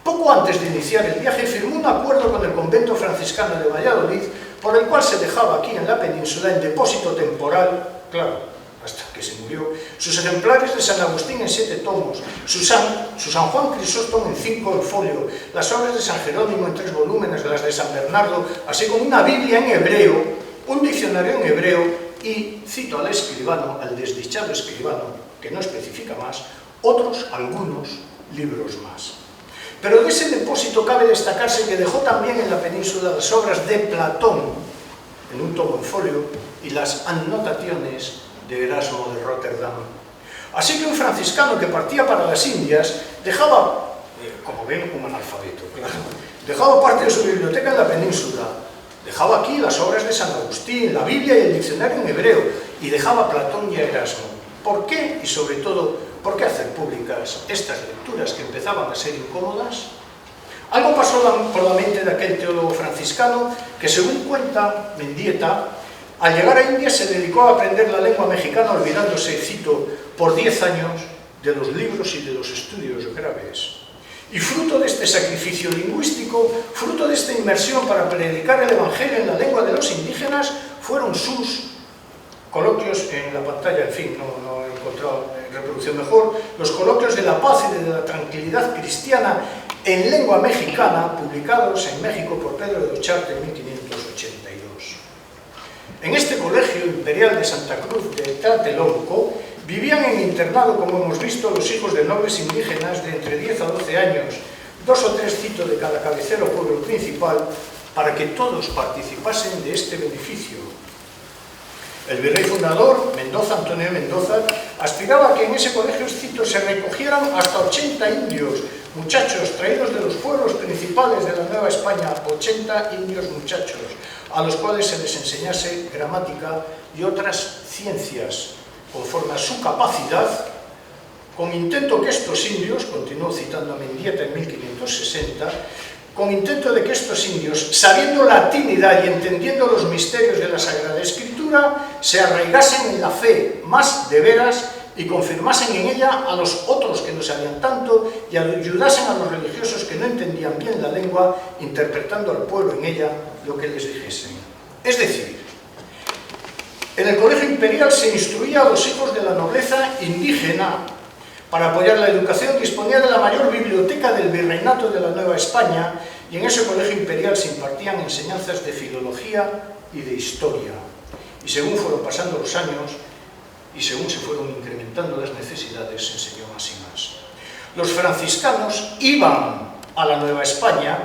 Poco antes de iniciar el viaje firmó un acuerdo con el convento franciscano de Valladolid por el cual se dejaba aquí en la península en depósito temporal, claro, hasta que se murió, sus ejemplares de San Agustín en 7 tomos, su San Juan Crisóstomo en 5 en folio, las obras de San Jerónimo en 3 volúmenes, las de San Bernardo, así como una Biblia en hebreo, un diccionario en hebreo y, cito al escribano, al desdichado escribano, que no especifica más, algunos libros más. Pero de ese depósito cabe destacarse que dejó también en la península las obras de Platón, en un tomo en folio, y las anotaciones de Erasmo de Rotterdam. Así que un franciscano que partía para las Indias dejaba, como ven, un analfabeto, claro, dejaba parte de su biblioteca en la península, dejaba aquí las obras de San Agustín, la Biblia y el diccionario en hebreo, y dejaba a Platón y a Erasmo. ¿Por qué? Y sobre todo, ¿por qué hacer públicas estas lecturas que empezaban a ser incómodas? Algo pasó por la mente de aquel teólogo franciscano que, según cuenta Mendieta, al llegar a India se dedicó a aprender la lengua mexicana olvidándose, cito, por 10 años de los libros y de los estudios graves. Y fruto de este sacrificio lingüístico, fruto de esta inmersión para predicar el Evangelio en la lengua de los indígenas, fueron sus coloquios en la pantalla, en fin, no he encontrado reproducción mejor, los coloquios de la paz y de la tranquilidad cristiana en lengua mexicana, publicados en México por Pedro de Ocharte en 1582. En este colegio imperial de Santa Cruz de Tlatelolco vivían en internado, como hemos visto, los hijos de nobles indígenas de entre 10 a 12 años, 2 o 3 cito de cada cabecera o pueblo principal, para que todos participasen de este beneficio. El virrey fundador, Mendoza, Antonio Mendoza, aspiraba a que en ese colegio, cito, se recogieran hasta 80 indios, muchachos traídos de los pueblos principales de la Nueva España, 80 indios muchachos, a los cuales se les enseñase gramática y otras ciencias, conforme a su capacidad, con intento que estos indios, continuó citando a Mendieta en 1560, con intento de que estos indios, sabiendo latinidad y entendiendo los misterios de la Sagrada Escritura, se arraigasen en la fe más de veras y confirmasen en ella a los otros que no sabían tanto y ayudasen a los religiosos que no entendían bien la lengua, interpretando al pueblo en ella lo que les dijesen. Es decir, en el colegio imperial se instruía a los hijos de la nobleza indígena. Para apoyar la educación disponía de la mayor biblioteca del virreinato de la Nueva España y en ese colegio imperial se impartían enseñanzas de filología y de historia. Y según fueron pasando los años y según se fueron incrementando las necesidades, se enseñó más y más. Los franciscanos iban a la Nueva España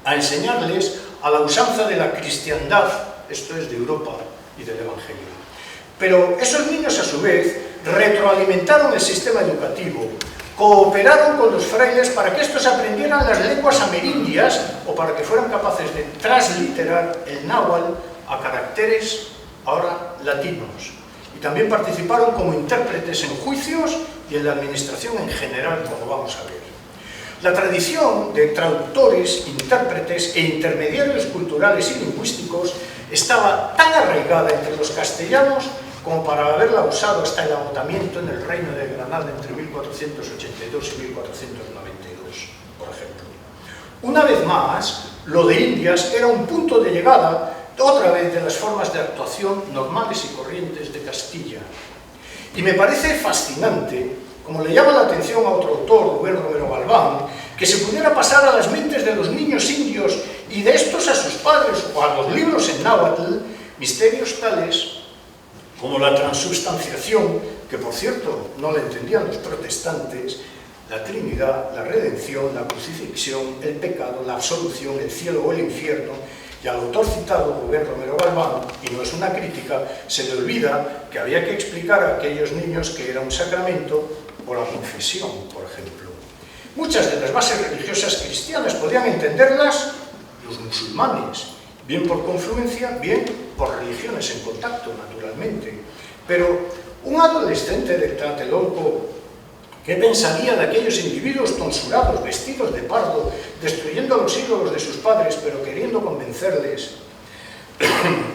a enseñarles a la usanza de la cristiandad, esto es de Europa y del Evangelio. Pero esos niños, a su vez, retroalimentaron el sistema educativo, cooperaron con los frailes para que estos aprendieran las lenguas amerindias o para que fueran capaces de transliterar el náhuatl a caracteres ahora latinos. Y también participaron como intérpretes en juicios y en la administración en general, como vamos a ver. La tradición de traductores, intérpretes e intermediarios culturales y lingüísticos estaba tan arraigada entre los castellanos como para haberla usado hasta el agotamiento en el Reino de Granada entre 1482 y 1492, por ejemplo. Una vez más, lo de Indias era un punto de llegada otra vez de las formas de actuación normales y corrientes de Castilla. Y me parece fascinante, como le llama la atención a otro autor, Rubén Romero Galván, que se pudiera pasar a las mentes de los niños indios y de estos a sus padres o a los libros en náhuatl, misterios tales como la transubstanciación, que por cierto no la entendían los protestantes, la Trinidad, la redención, la crucifixión, el pecado, la absolución, el cielo o el infierno. Y al autor citado, Rubén Romero Galván, y no es una crítica, se le olvida que había que explicar a aquellos niños que era un sacramento o la confesión, por ejemplo. Muchas de las bases religiosas cristianas podían entenderlas los musulmanes, bien por confluencia, bien por religiones en contacto, naturalmente. Pero un adolescente de Tlatelolco, ¿qué pensaría de aquellos individuos tonsurados, vestidos de pardo, destruyendo los ídolos de sus padres, pero queriendo convencerles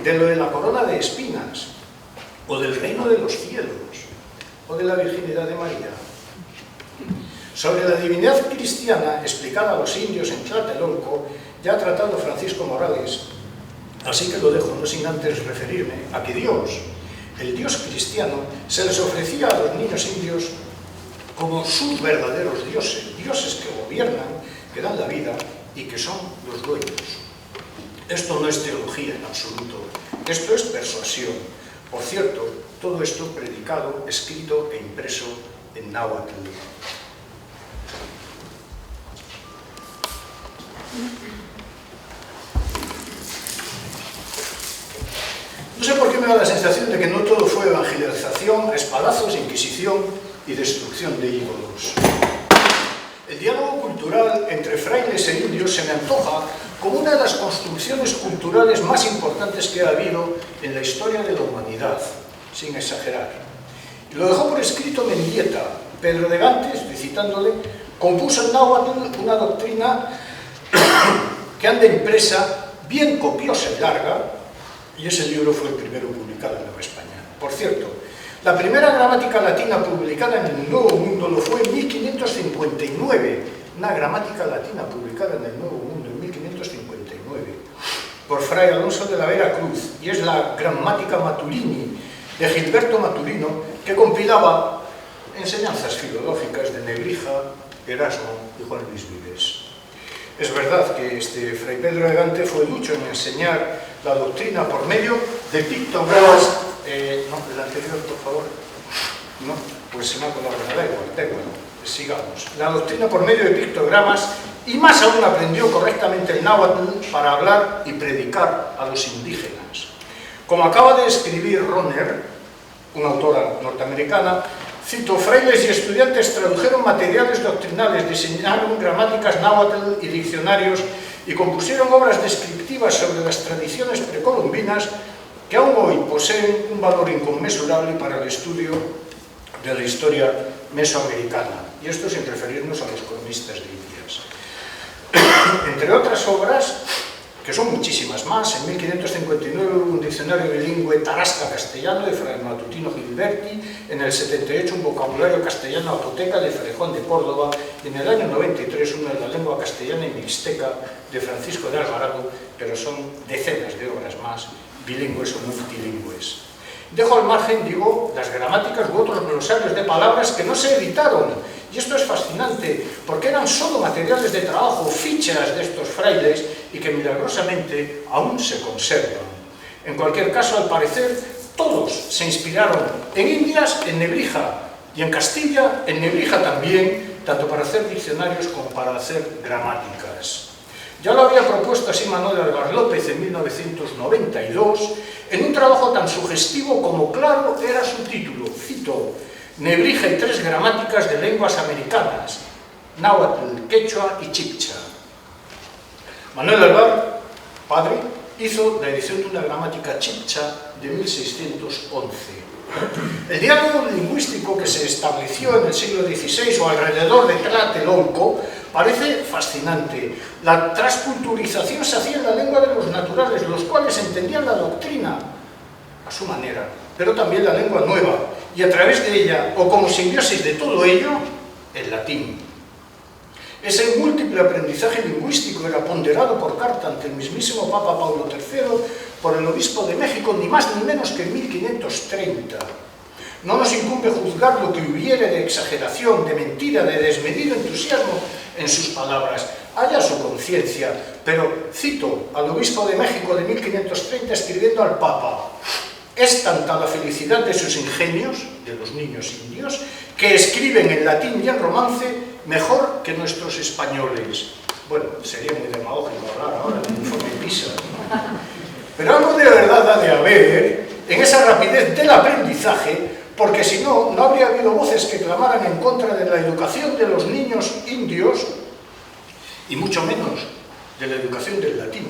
de lo de la corona de espinas, o del reino de los cielos, o de la virginidad de María? Sobre la divinidad cristiana, explicada a los indios en Tlatelolco, ya ha tratado Francisco Morales, así que lo dejo, no sin antes referirme a que Dios, el Dios cristiano, se les ofrecía a los niños indios como sus verdaderos dioses, dioses que gobiernan, que dan la vida y que son los dueños. Esto no es teología en absoluto, esto es persuasión. Por cierto, todo esto predicado, escrito e impreso en náhuatl. No sé por qué me da la sensación de que no todo fue evangelización, espadazos, inquisición y destrucción de ídolos. El diálogo cultural entre frailes e indios se me antoja como una de las construcciones culturales más importantes que ha habido en la historia de la humanidad, sin exagerar. Y lo dejó por escrito Mendieta. Pedro de Gante, estoy citándole, compuso en náhuatl una doctrina que anda impresa, bien copiosa y larga, y ese libro fue el primero publicado en Nueva España. Por cierto, la primera gramática latina publicada en el Nuevo Mundo lo fue en 1559, una gramática latina publicada en el Nuevo Mundo en 1559, por Fray Alonso de la Vera Cruz, y es la Grammatica Maturini, de Gilberto Maturino, que compilaba enseñanzas filológicas de Nebrija, Erasmo y Juan Luis Vives. Es verdad que Fray Pedro de Gante fue ducho en enseñar la doctrina por medio de pictogramas. No, el anterior, por favor. No, pues se me ha colado, da igual, sigamos. La doctrina por medio de pictogramas, y más aún aprendió correctamente el náhuatl para hablar y predicar a los indígenas. Como acaba de escribir Roner, una autora norteamericana, cito: frailes y estudiantes tradujeron materiales doctrinales, diseñaron gramáticas náhuatl y diccionarios y compusieron obras descriptivas sobre las tradiciones precolombinas que aún hoy poseen un valor inconmensurable para el estudio de la historia mesoamericana. Y esto sin referirnos a los cronistas de Indias. Entre otras obras, que son muchísimas más, en 1559 hubo un diccionario bilingüe tarasca-castellano de Fray Matutino Gilberti, en el 78 un vocabulario castellano-apoteca de Frejón de Córdoba, y en el año 93 uno de la lengua castellana y mixteca de Francisco de Alvarado, pero son decenas de obras más, bilingües o multilingües. Dejo al margen, digo, las gramáticas u otros glosarios de palabras que no se editaron, y esto es fascinante, porque eran solo materiales de trabajo, fichas de estos frailes, y que milagrosamente aún se conservan. En cualquier caso, al parecer, todos se inspiraron en Indias, en Nebrija, y en Castilla, en Nebrija también, tanto para hacer diccionarios como para hacer gramáticas. Ya lo había propuesto así Manuel Álvar López en 1992, en un trabajo tan sugestivo como claro era su título, cito: Nebrija y tres gramáticas de lenguas americanas, náhuatl, quechua y chibcha. Manuel Álvar, padre, hizo la edición de una gramática chibcha de 1611. El diálogo lingüístico que se estableció en el siglo XVI o alrededor de Tlatelolco parece fascinante. La transculturización se hacía en la lengua de los naturales, los cuales entendían la doctrina a su manera, pero también la lengua nueva, y a través de ella, o como simbiosis de todo ello, el latín. Ese múltiple aprendizaje lingüístico era ponderado por carta ante el mismísimo Papa Paulo III por el obispo de México, ni más ni menos que en 1530. No nos incumbe juzgar lo que hubiere de exageración, de mentira, de desmedido entusiasmo en sus palabras. Haya su conciencia, pero cito al obispo de México de 1530 escribiendo al Papa: es tanta la felicidad de sus ingenios, de los niños indios, que escriben en latín y en romance mejor que nuestros españoles. Bueno, sería muy demagógico hablar ahora del informe PISA, ¿no? Pero algo de verdad ha de haber en esa rapidez del aprendizaje, porque si no, no habría habido voces que clamaran en contra de la educación de los niños indios, y mucho menos de la educación del latín.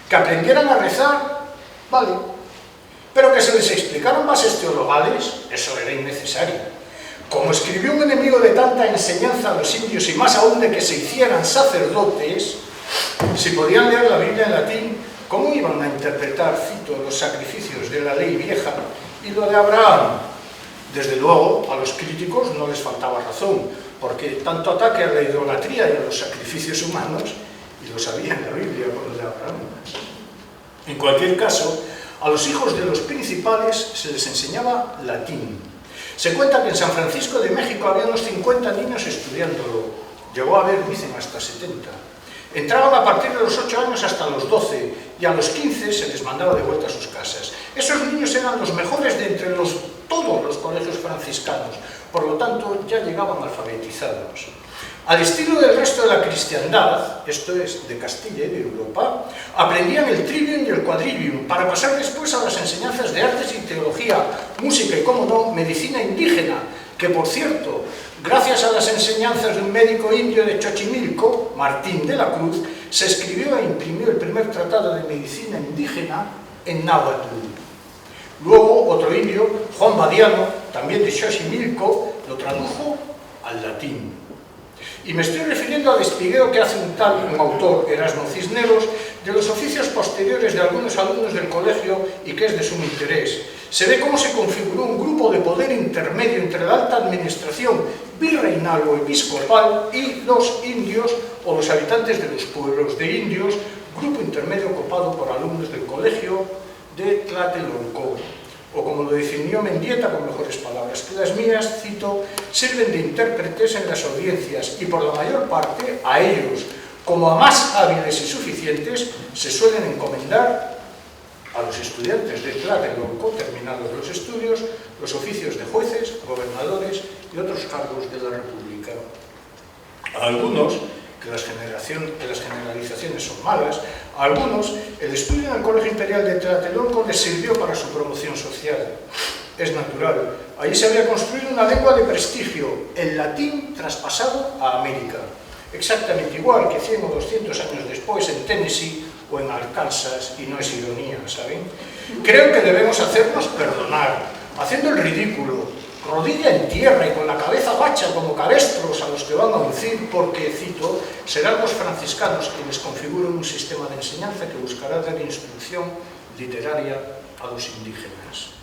Que aprendieran a rezar, vale, pero que se les explicaron bases teologales, eso era innecesario. Como escribió un enemigo de tanta enseñanza a los indios, y más aún de que se hicieran sacerdotes, si podían leer la Biblia en latín, ¿cómo iban a interpretar, cito, los sacrificios de la ley vieja y lo de Abraham? Desde luego, a los críticos no les faltaba razón, porque tanto ataque a la idolatría y a los sacrificios humanos, y lo sabía en la Biblia con lo de Abraham. En cualquier caso, a los hijos de los principales se les enseñaba latín. Se cuenta que en San Francisco de México había unos 50 niños estudiándolo. Llegó a haber, dicen, hasta 70. Entraban a partir de los 8 años hasta los 12, y a los 15 se les mandaba de vuelta a sus casas. Esos niños eran los mejores de entre todos los colegios franciscanos, por lo tanto ya llegaban alfabetizados. Al estilo del resto de la cristiandad, esto es, de Castilla y de Europa, aprendían el trivium y el quadrivium para pasar después a las enseñanzas de artes y teología, música y, como no, medicina indígena, que, por cierto, gracias a las enseñanzas de un médico indio de Xochimilco, Martín de la Cruz, se escribió e imprimió el primer tratado de medicina indígena en náhuatl. Luego, otro indio, Juan Badiano, también de Xochimilco, lo tradujo al latín. Y me estoy refiriendo al espigueo que hace un autor, Erasmo Cisneros, de los oficios posteriores de algunos alumnos del colegio, y que es de sumo interés. Se ve cómo se configuró un grupo de poder intermedio entre la alta administración virreinal o episcopal y los indios o los habitantes de los pueblos de indios, grupo intermedio copado por alumnos del colegio de Tlatelolco. O como lo definió Mendieta con mejores palabras que las mías, cito: sirven de intérpretes en las audiencias y por la mayor parte a ellos, como a más hábiles y suficientes, se suelen encomendar a los estudiantes de Tlatelolco, terminados los estudios, los oficios de jueces, gobernadores y otros cargos de la República. A algunos, que las generalizaciones son malas, a algunos el estudio en el Colegio Imperial de Tlatelolco les sirvió para su promoción social. Es natural, allí se había construido una lengua de prestigio, el latín traspasado a América, exactamente igual que 100 o 200 años después en Tennessee o en Arkansas, y no es ironía, ¿saben? Creo que debemos hacernos perdonar, haciendo el ridículo, rodilla en tierra y con la cabeza bacha como cabestros a los que van a uncir, porque, cito, serán los franciscanos quienes configuren un sistema de enseñanza que buscará dar instrucción literaria a los indígenas.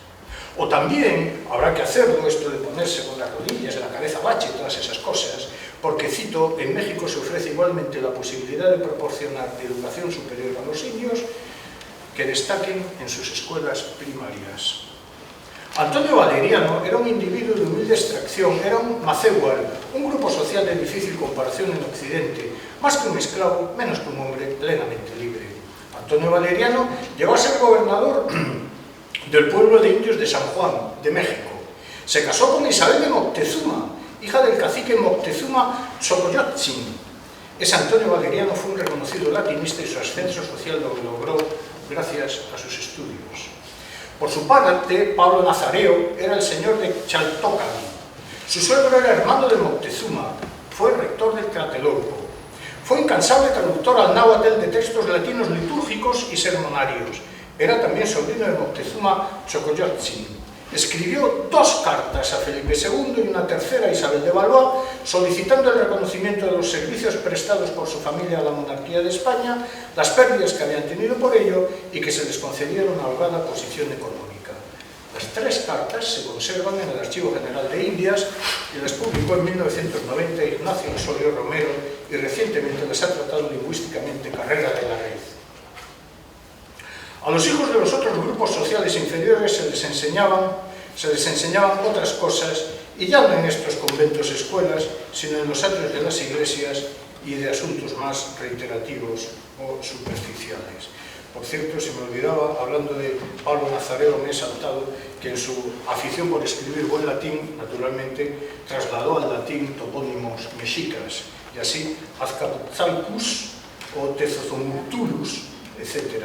O también habrá que hacerlo, esto de ponerse con las rodillas, la cabeza bacha y todas esas cosas, porque, cito, en México se ofrece igualmente la posibilidad de proporcionar educación superior a los indios que destaquen en sus escuelas primarias. Antonio Valeriano era un individuo de humilde extracción, era un macéhual, un grupo social de difícil comparación en Occidente, más que un esclavo, menos que un hombre plenamente libre. Antonio Valeriano llegó a ser gobernador del pueblo de indios de San Juan, de México. Se casó con Isabel de Moctezuma, hija del cacique Moctezuma Xocoyotzin. Ese Antonio Valeriano fue un reconocido latinista y su ascenso social lo logró gracias a sus estudios. Por su parte, Pablo Nazareo era el señor de Chaltócali. Su suegro era hermano de Moctezuma, fue rector del Tlatelolco. Fue incansable traductor al náhuatl de textos latinos litúrgicos y sermonarios. Era también sobrino de Moctezuma Xocoyotzin. Escribió 2 cartas a Felipe II y una tercera a Isabel de Valois, solicitando el reconocimiento de los servicios prestados por su familia a la monarquía de España, las pérdidas que habían tenido por ello y que se les concediera una holgada posición económica. Las 3 cartas se conservan en el Archivo General de Indias y las publicó en 1990 Ignacio Osorio Romero y recientemente las ha tratado lingüísticamente Carrera de la Red. A los hijos de los otros grupos sociales inferiores se les enseñaban otras cosas, y ya no en estos conventos escuelas, sino en los atrios de las iglesias y de asuntos más reiterativos o superficiales. Por cierto, se me olvidaba, hablando de Pablo Nazareo, me he saltado que en su afición por escribir buen latín, naturalmente, trasladó al latín topónimos mexicas, y así Azcapotzalcus o Tezozomultulus, etc.,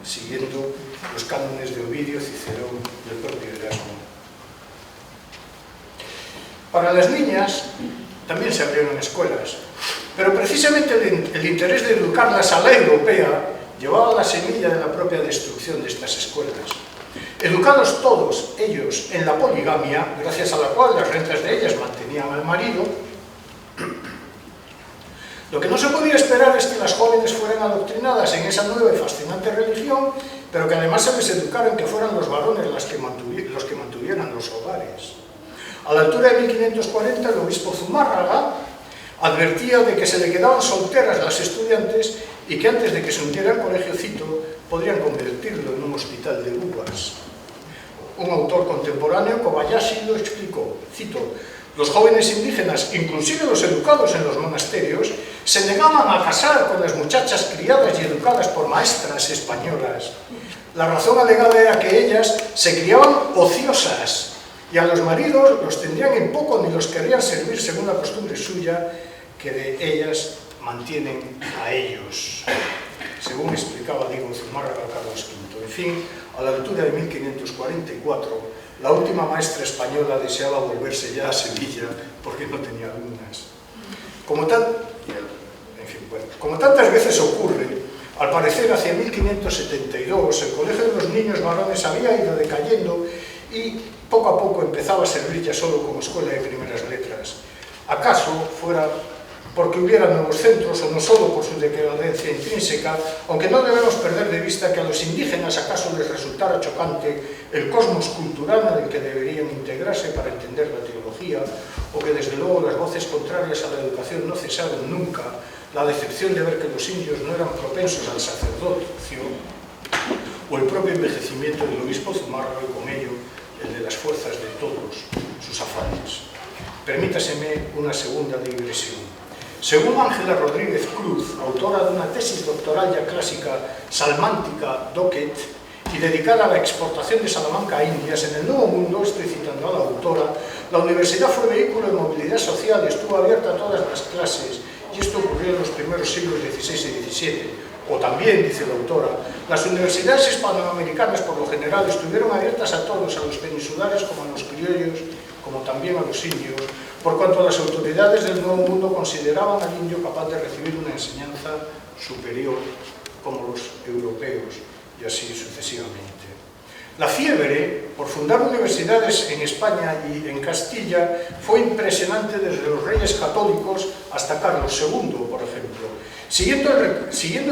siguiendo los cánones de Ovidio, Cicerón y el propio Erasmo. Para las niñas también se abrieron escuelas, pero precisamente el interés de educarlas a la europea llevaba la semilla de la propia destrucción de estas escuelas. Educados todos ellos en la poligamia, gracias a la cual las rentas de ellas mantenían al marido, lo que no se podía esperar es que las jóvenes fueran adoctrinadas en esa nueva y fascinante religión, pero que además se les educara en que fueran los varones los que mantuvieran los hogares. A la altura de 1540, el obispo Zumárraga advertía de que se le quedaban solteras las estudiantes y que antes de que se hundiera el colegio, cito, podrían convertirlo en un hospital de uvas. Un autor contemporáneo, Kobayashi, lo explicó, cito, los jóvenes indígenas, inclusive los educados en los monasterios, se negaban a casar con las muchachas criadas y educadas por maestras españolas. La razón alegada era que ellas se criaban ociosas y a los maridos los tendrían en poco ni los querrían servir según la costumbre suya, que de ellas mantienen a ellos, según explicaba Diego Zumárraga Carlos V. En fin, a la altura de 1544, la última maestra española deseaba volverse ya a Sevilla porque no tenía alumnas. Como tantas veces ocurre, al parecer hacia 1572 el colegio de los niños varones había ido decayendo y poco a poco empezaba a servir ya solo como escuela de primeras letras. ¿Acaso fuera porque hubiera nuevos centros o no solo por su decadencia intrínseca, aunque no debemos perder de vista que a los indígenas acaso les resultara chocante el cosmos cultural en el que deberían integrarse para entender la teología, o que desde luego las voces contrarias a la educación no cesaron nunca, la decepción de ver que los indios no eran propensos al sacerdocio, o el propio envejecimiento del obispo Zumárraga y con ello el de las fuerzas de todos sus afanes. Permítaseme una segunda digresión. Según Ángela Rodríguez Cruz, autora de una tesis doctoral ya clásica salmántica DOCET y dedicada a la exportación de Salamanca a Indias, en el Nuevo Mundo, estoy citando a la autora, la universidad fue vehículo de movilidad social y estuvo abierta a todas las clases, y esto ocurrió en los primeros siglos XVI y XVII. O también, dice la autora, las universidades hispanoamericanas por lo general estuvieron abiertas a todos, a los peninsulares como a los criollos, como también a los indios, por cuanto las autoridades del Nuevo Mundo consideraban al indio capaz de recibir una enseñanza superior como los europeos, y así sucesivamente. La fiebre por fundar universidades en España y en Castilla fue impresionante desde los reyes católicos hasta Carlos II, por ejemplo. Siguiendo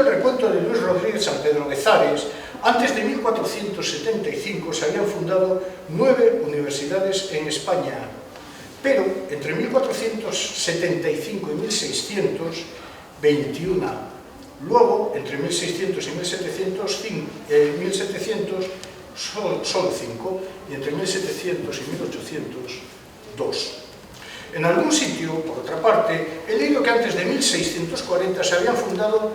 el recuento de Luis Rodríguez San Pedro Bezares, antes de 1475 se habían fundado 9 universidades en España, pero entre 1475 y 1600, 21. Luego, entre 1600 y 1700, solo 5, y entre 1700 y 1800, 2. En algún sitio, por otra parte, he leído que antes de 1640 se habían fundado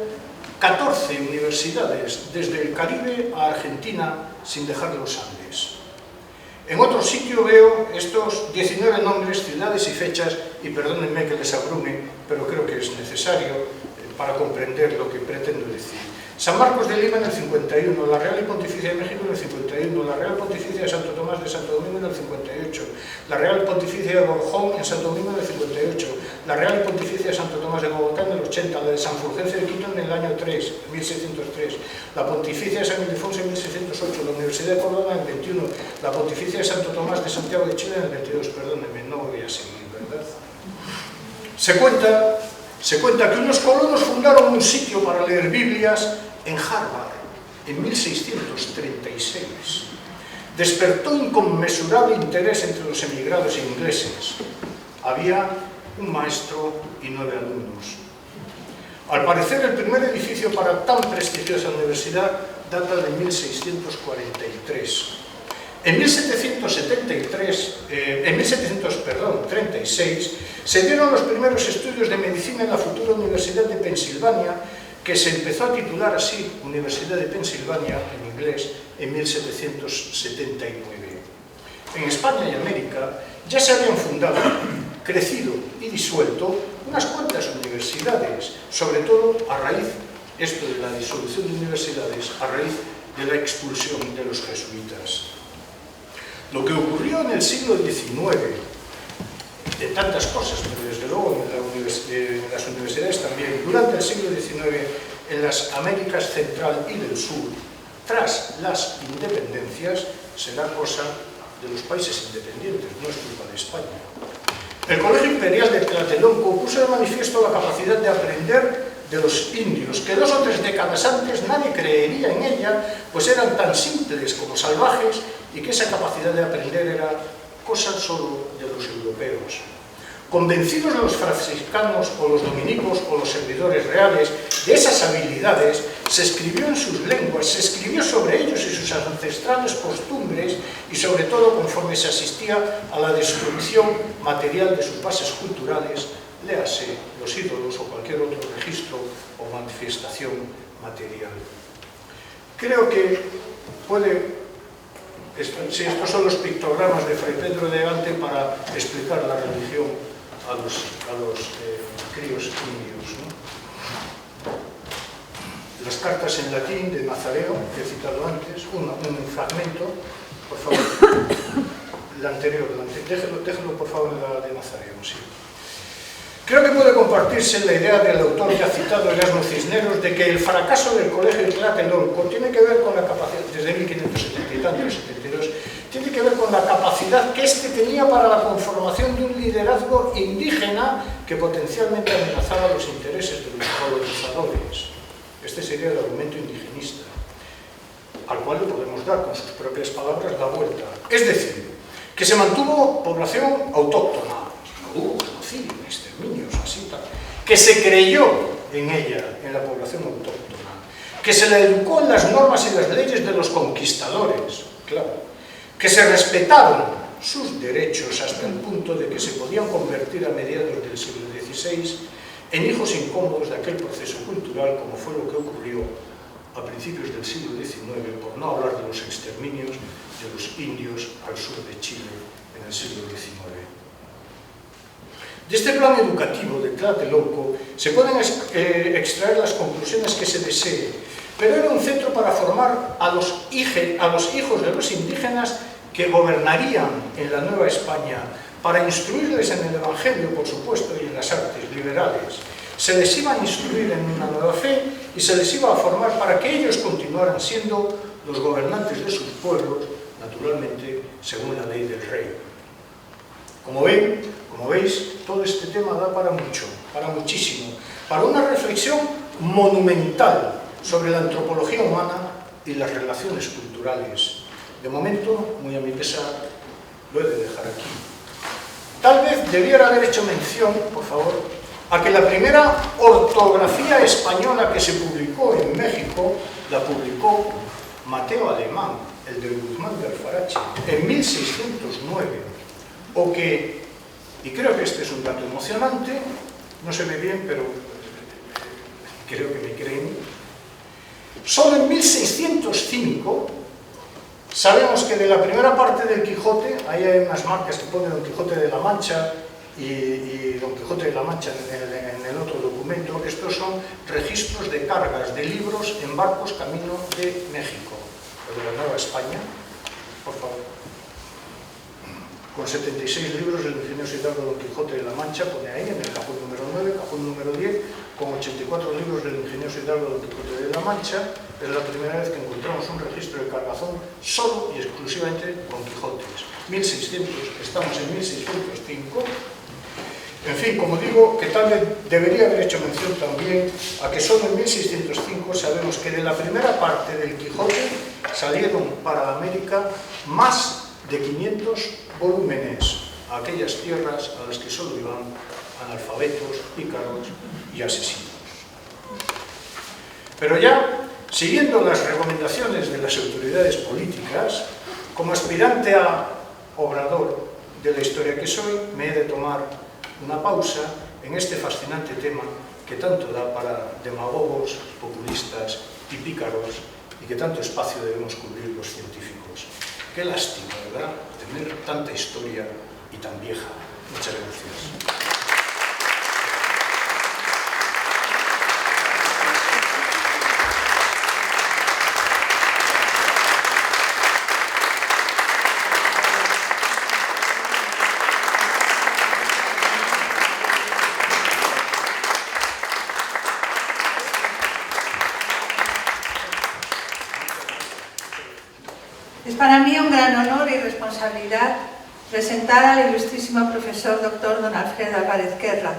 14 universidades, desde el Caribe a Argentina, sin dejar los Andes. En otro sitio veo estos 19 nombres, ciudades y fechas, y perdónenme que les abrume, pero creo que es necesario para comprender lo que pretendo decir. San Marcos de Lima en el 51, la Real y Pontificia de México en el 51, la Real Pontificia de Santo Tomás de Santo Domingo en el 58, la Real Pontificia de Borjón en Santo Domingo en el 58, la Real Pontificia de Santo Tomás de Bogotá en el 80, la de San Fulgencio de Quito en el año 3, 1603, la Pontificia de San Ildefonso en 1608, la Universidad de Córdoba en el 21, la Pontificia de Santo Tomás de Santiago de Chile en el 22, perdónenme, no voy a seguir, ¿verdad? Se cuenta que unos colonos fundaron un sitio para leer Biblias en Harvard, en 1636. Despertó inconmensurable interés entre los emigrados ingleses. Había un maestro y 9 alumnos. Al parecer, el primer edificio para tan prestigiosa universidad data de 1643. En 1736 se dieron los primeros estudios de medicina en la futura Universidad de Pensilvania, que se empezó a titular así, Universidad de Pensilvania, en inglés, en 1779. En España y América ya se habían fundado, crecido y disuelto unas cuantas universidades, sobre todo a raíz, esto de la disolución de universidades, a raíz de la expulsión de los jesuitas. Lo que ocurrió en el siglo XIX, de tantas cosas, pero desde luego en las universidades también, durante el siglo XIX en las Américas Central y del Sur, tras las independencias, será cosa de los países independientes, no es culpa de España. El Colegio Imperial de Tlatelolco puso de manifiesto la capacidad de aprender de los indios, que 2 o 3 décadas antes nadie creería en ella, pues eran tan simples como salvajes, y que esa capacidad de aprender era cosa solo de los europeos. Convencidos los franciscanos o los dominicos o los servidores reales de esas habilidades, se escribió en sus lenguas, se escribió sobre ellos y sus ancestrales costumbres, y sobre todo conforme se asistía a la destrucción material de sus bases culturales, léase los ídolos o cualquier otro registro o manifestación material. Creo que puede... Sí, estos son los pictogramas de Fray Pedro de Gante para explicar la religión a los críos indios, ¿no? Las cartas en latín de Nazareo, que he citado antes, un fragmento, por favor, la anterior, déjelo por favor la de Nazareo, sí. Creo que puede compartirse la idea del autor que ha citado, Erasmo Cisneros, de que el fracaso del Colegio de Tlatelolco tiene que ver con la capacidad, desde 1570 y tantos, 72, tiene que ver con la capacidad que éste tenía para la conformación de un liderazgo indígena que potencialmente amenazaba los intereses de los colonizadores. Este sería el argumento indigenista, al cual le podemos dar, con sus propias palabras, la vuelta. Es decir, que se mantuvo población autóctona, no hubo genocidio, exterminios, así tal, que se creyó en ella, en la población autóctona, que se la educó en las normas y las leyes de los conquistadores, claro, que se respetaron sus derechos hasta el punto de que se podían convertir a mediados del siglo XVI en hijos incómodos de aquel proceso cultural, como fue lo que ocurrió a principios del siglo XIX, por no hablar de los exterminios de los indios al sur de Chile en el siglo XIX. De este plan educativo de Tlatelolco se pueden extraer las conclusiones que se deseen, pero era un centro para formar a los hijos de los indígenas que gobernarían en la Nueva España, para instruirles en el Evangelio, por supuesto, y en las artes liberales. Se les iba a instruir en una nueva fe y se les iba a formar para que ellos continuaran siendo los gobernantes de sus pueblos, naturalmente, según la ley del rey. Como veis, todo este tema da para mucho, para muchísimo, para una reflexión monumental sobre la antropología humana y las relaciones culturales. De momento, muy a mi pesar, lo he de dejar aquí. Tal vez debiera haber hecho mención, por favor, a que la primera ortografía española que se publicó en México la publicó Mateo Alemán, el de Guzmán de Alfarache, en 1609, o que, y creo que este es un dato emocionante, no se ve bien, pero creo que me creen, solo en 1605, sabemos que de la primera parte del Quijote, ahí hay unas marcas que ponen Don Quijote de la Mancha y Don Quijote de la Mancha en el otro documento, estos son registros de cargas de libros en barcos camino de México, o de la Nueva España, por favor. Con 76 libros del ingenioso hidalgo Don Quijote de la Mancha, pone ahí en el cajón número 9, cajón número 10, con 84 libros del ingenioso hidalgo Don Quijote de la Mancha. Es la primera vez que encontramos un registro de cargazón solo y exclusivamente Don Quijotes. 1600, estamos en 1605. En fin, como digo, que tal vez debería haber hecho mención también a que solo en 1605 sabemos que de la primera parte del Quijote salieron para América más de 500 volúmenes a aquellas tierras a las que solo iban analfabetos, pícaros y asesinos. Pero ya, siguiendo las recomendaciones de las autoridades políticas, como aspirante a obrador de la historia que soy, me he de tomar una pausa en este fascinante tema que tanto da para demagogos, populistas y pícaros y que tanto espacio debemos cubrir los científicos. Qué lástima, ¿verdad?, tener tanta historia y tan vieja. Muchas gracias. Es para mí un gran honor y responsabilidad presentar al ilustrísimo profesor Dr. Don Alfredo Álvarez Guerra,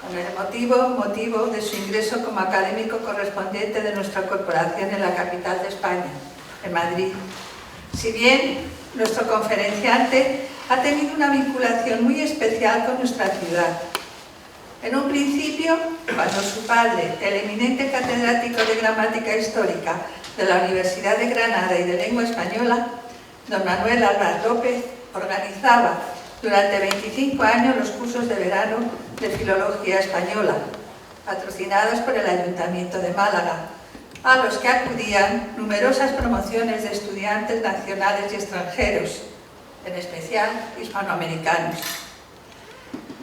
con el motivo de su ingreso como académico correspondiente de nuestra corporación en la capital de España, en Madrid. Si bien nuestro conferenciante ha tenido una vinculación muy especial con nuestra ciudad. En un principio, cuando su padre, el eminente catedrático de gramática histórica de la Universidad de Granada y de Lengua Española, don Manuel Álvarez López, organizaba durante 25 años los cursos de verano de Filología Española, patrocinados por el Ayuntamiento de Málaga, a los que acudían numerosas promociones de estudiantes nacionales y extranjeros, en especial hispanoamericanos.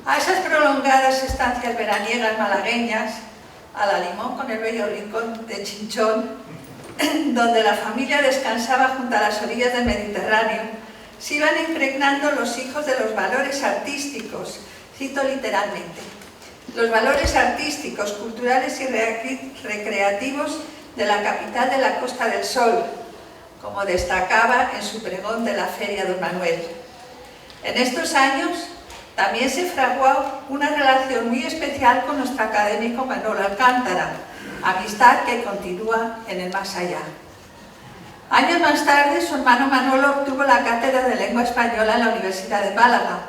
A esas prolongadas estancias veraniegas malagueñas, a la Limón con el bello rincón de Chinchón, donde la familia descansaba junto a las orillas del Mediterráneo, se iban impregnando los hijos de los valores artísticos, cito literalmente, los valores artísticos, culturales y recreativos de la capital de la Costa del Sol, como destacaba en su pregón de la Feria don Manuel. En estos años también se fraguó una relación muy especial con nuestro académico Manolo Alcántara, amistad que continúa en el más allá. Años más tarde, su hermano Manolo obtuvo la cátedra de Lengua Española en la Universidad de Málaga,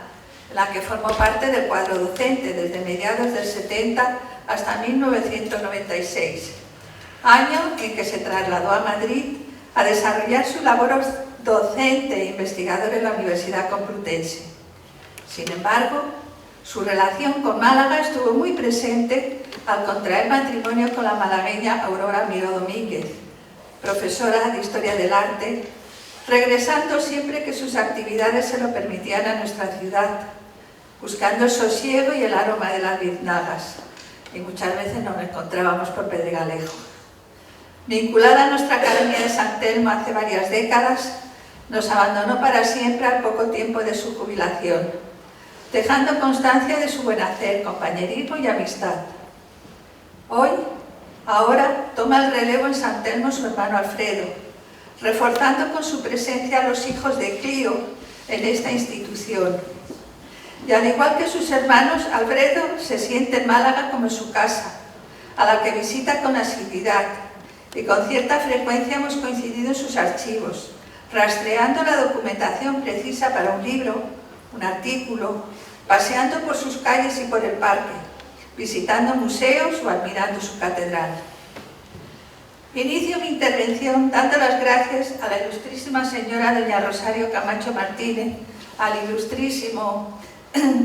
en la que formó parte del cuadro docente desde mediados del 70 hasta 1996, año en que se trasladó a Madrid a desarrollar su labor docente e investigador en la Universidad Complutense. Sin embargo, Su relación con Málaga estuvo muy presente al contraer matrimonio con la malagueña Aurora Miró Domínguez, profesora de Historia del Arte, regresando siempre que sus actividades se lo permitían a nuestra ciudad, buscando el sosiego y el aroma de las biznagas, y muchas veces nos encontrábamos por Pedregalejo. Vinculada a nuestra Academia de San Telmo hace varias décadas, nos abandonó para siempre al poco tiempo de su jubilación, dejando constancia de su buen hacer, compañerismo y amistad. Ahora toma el relevo en San Telmo su hermano Alfredo, reforzando con su presencia a los hijos de Clio en esta institución. Y al igual que sus hermanos, Alfredo se siente en Málaga como en su casa, a la que visita con asiduidad, y con cierta frecuencia hemos coincidido en sus archivos, rastreando la documentación precisa para un libro, un artículo, paseando por sus calles y por el parque, visitando museos o admirando su catedral. Inicio mi intervención dando las gracias a la ilustrísima señora doña Rosario Camacho Martínez, al ilustrísimo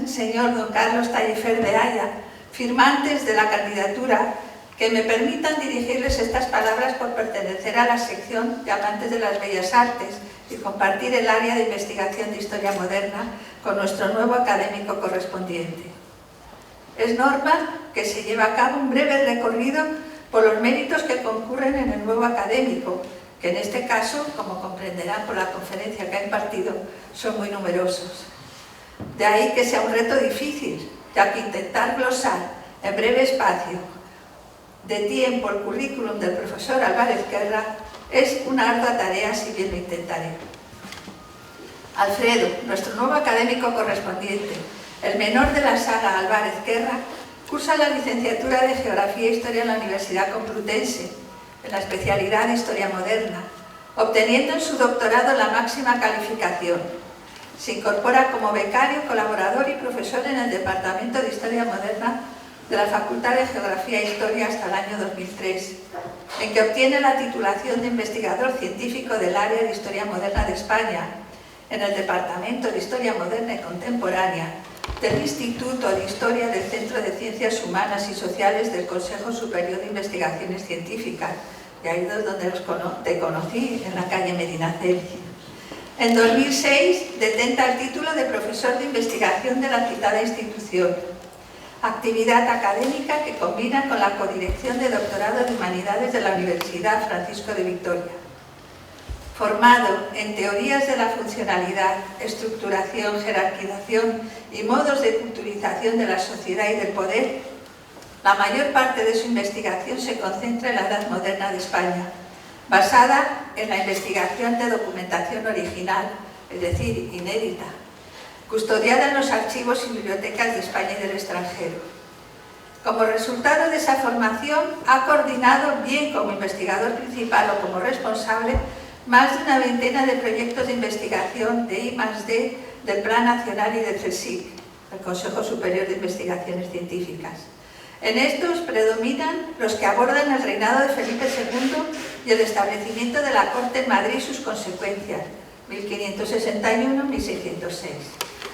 señor don Carlos Tallefer de Haya, firmantes de la candidatura, que me permitan dirigirles estas palabras por pertenecer a la sección de Amantes de las Bellas Artes y compartir el área de investigación de Historia Moderna con nuestro nuevo académico correspondiente. Es normal que se lleve a cabo un breve recorrido por los méritos que concurren en el nuevo académico, que en este caso, como comprenderán por la conferencia que ha impartido, son muy numerosos. De ahí que sea un reto difícil, ya que intentar glosar en breve espacio de tiempo el currículum del profesor Álvarez Guerra es una ardua tarea, si bien lo intentaré. Alfredo, nuestro nuevo académico correspondiente, el menor de la saga Álvarez Guerra, cursa la licenciatura de Geografía e Historia en la Universidad Complutense, en la especialidad de Historia Moderna, obteniendo en su doctorado la máxima calificación. Se incorpora como becario, colaborador y profesor en el Departamento de Historia Moderna de la Facultad de Geografía e Historia hasta el año 2003, en que obtiene la titulación de investigador científico del área de Historia Moderna de España, en el Departamento de Historia Moderna y Contemporánea del Instituto de Historia del Centro de Ciencias Humanas y Sociales del Consejo Superior de Investigaciones Científicas, y ahí es donde te conocí, en la calle Medinaceli. En 2006 detenta el título de profesor de investigación de la citada institución, actividad académica que combina con la codirección de doctorado de Humanidades de la Universidad Francisco de Vitoria. Formado en teorías de la funcionalidad, estructuración, jerarquización y modos de culturización de la sociedad y del poder, la mayor parte de su investigación se concentra en la Edad Moderna de España, basada en la investigación de documentación original, es decir, inédita, custodiada en los archivos y bibliotecas de España y del extranjero. Como resultado de esa formación, ha coordinado, bien como investigador principal o como responsable, más de una veintena de proyectos de investigación de I+D del Plan Nacional y del CSIC, el Consejo Superior de Investigaciones Científicas. En estos predominan los que abordan el reinado de Felipe II y el establecimiento de la Corte en Madrid y sus consecuencias, 1561-1606,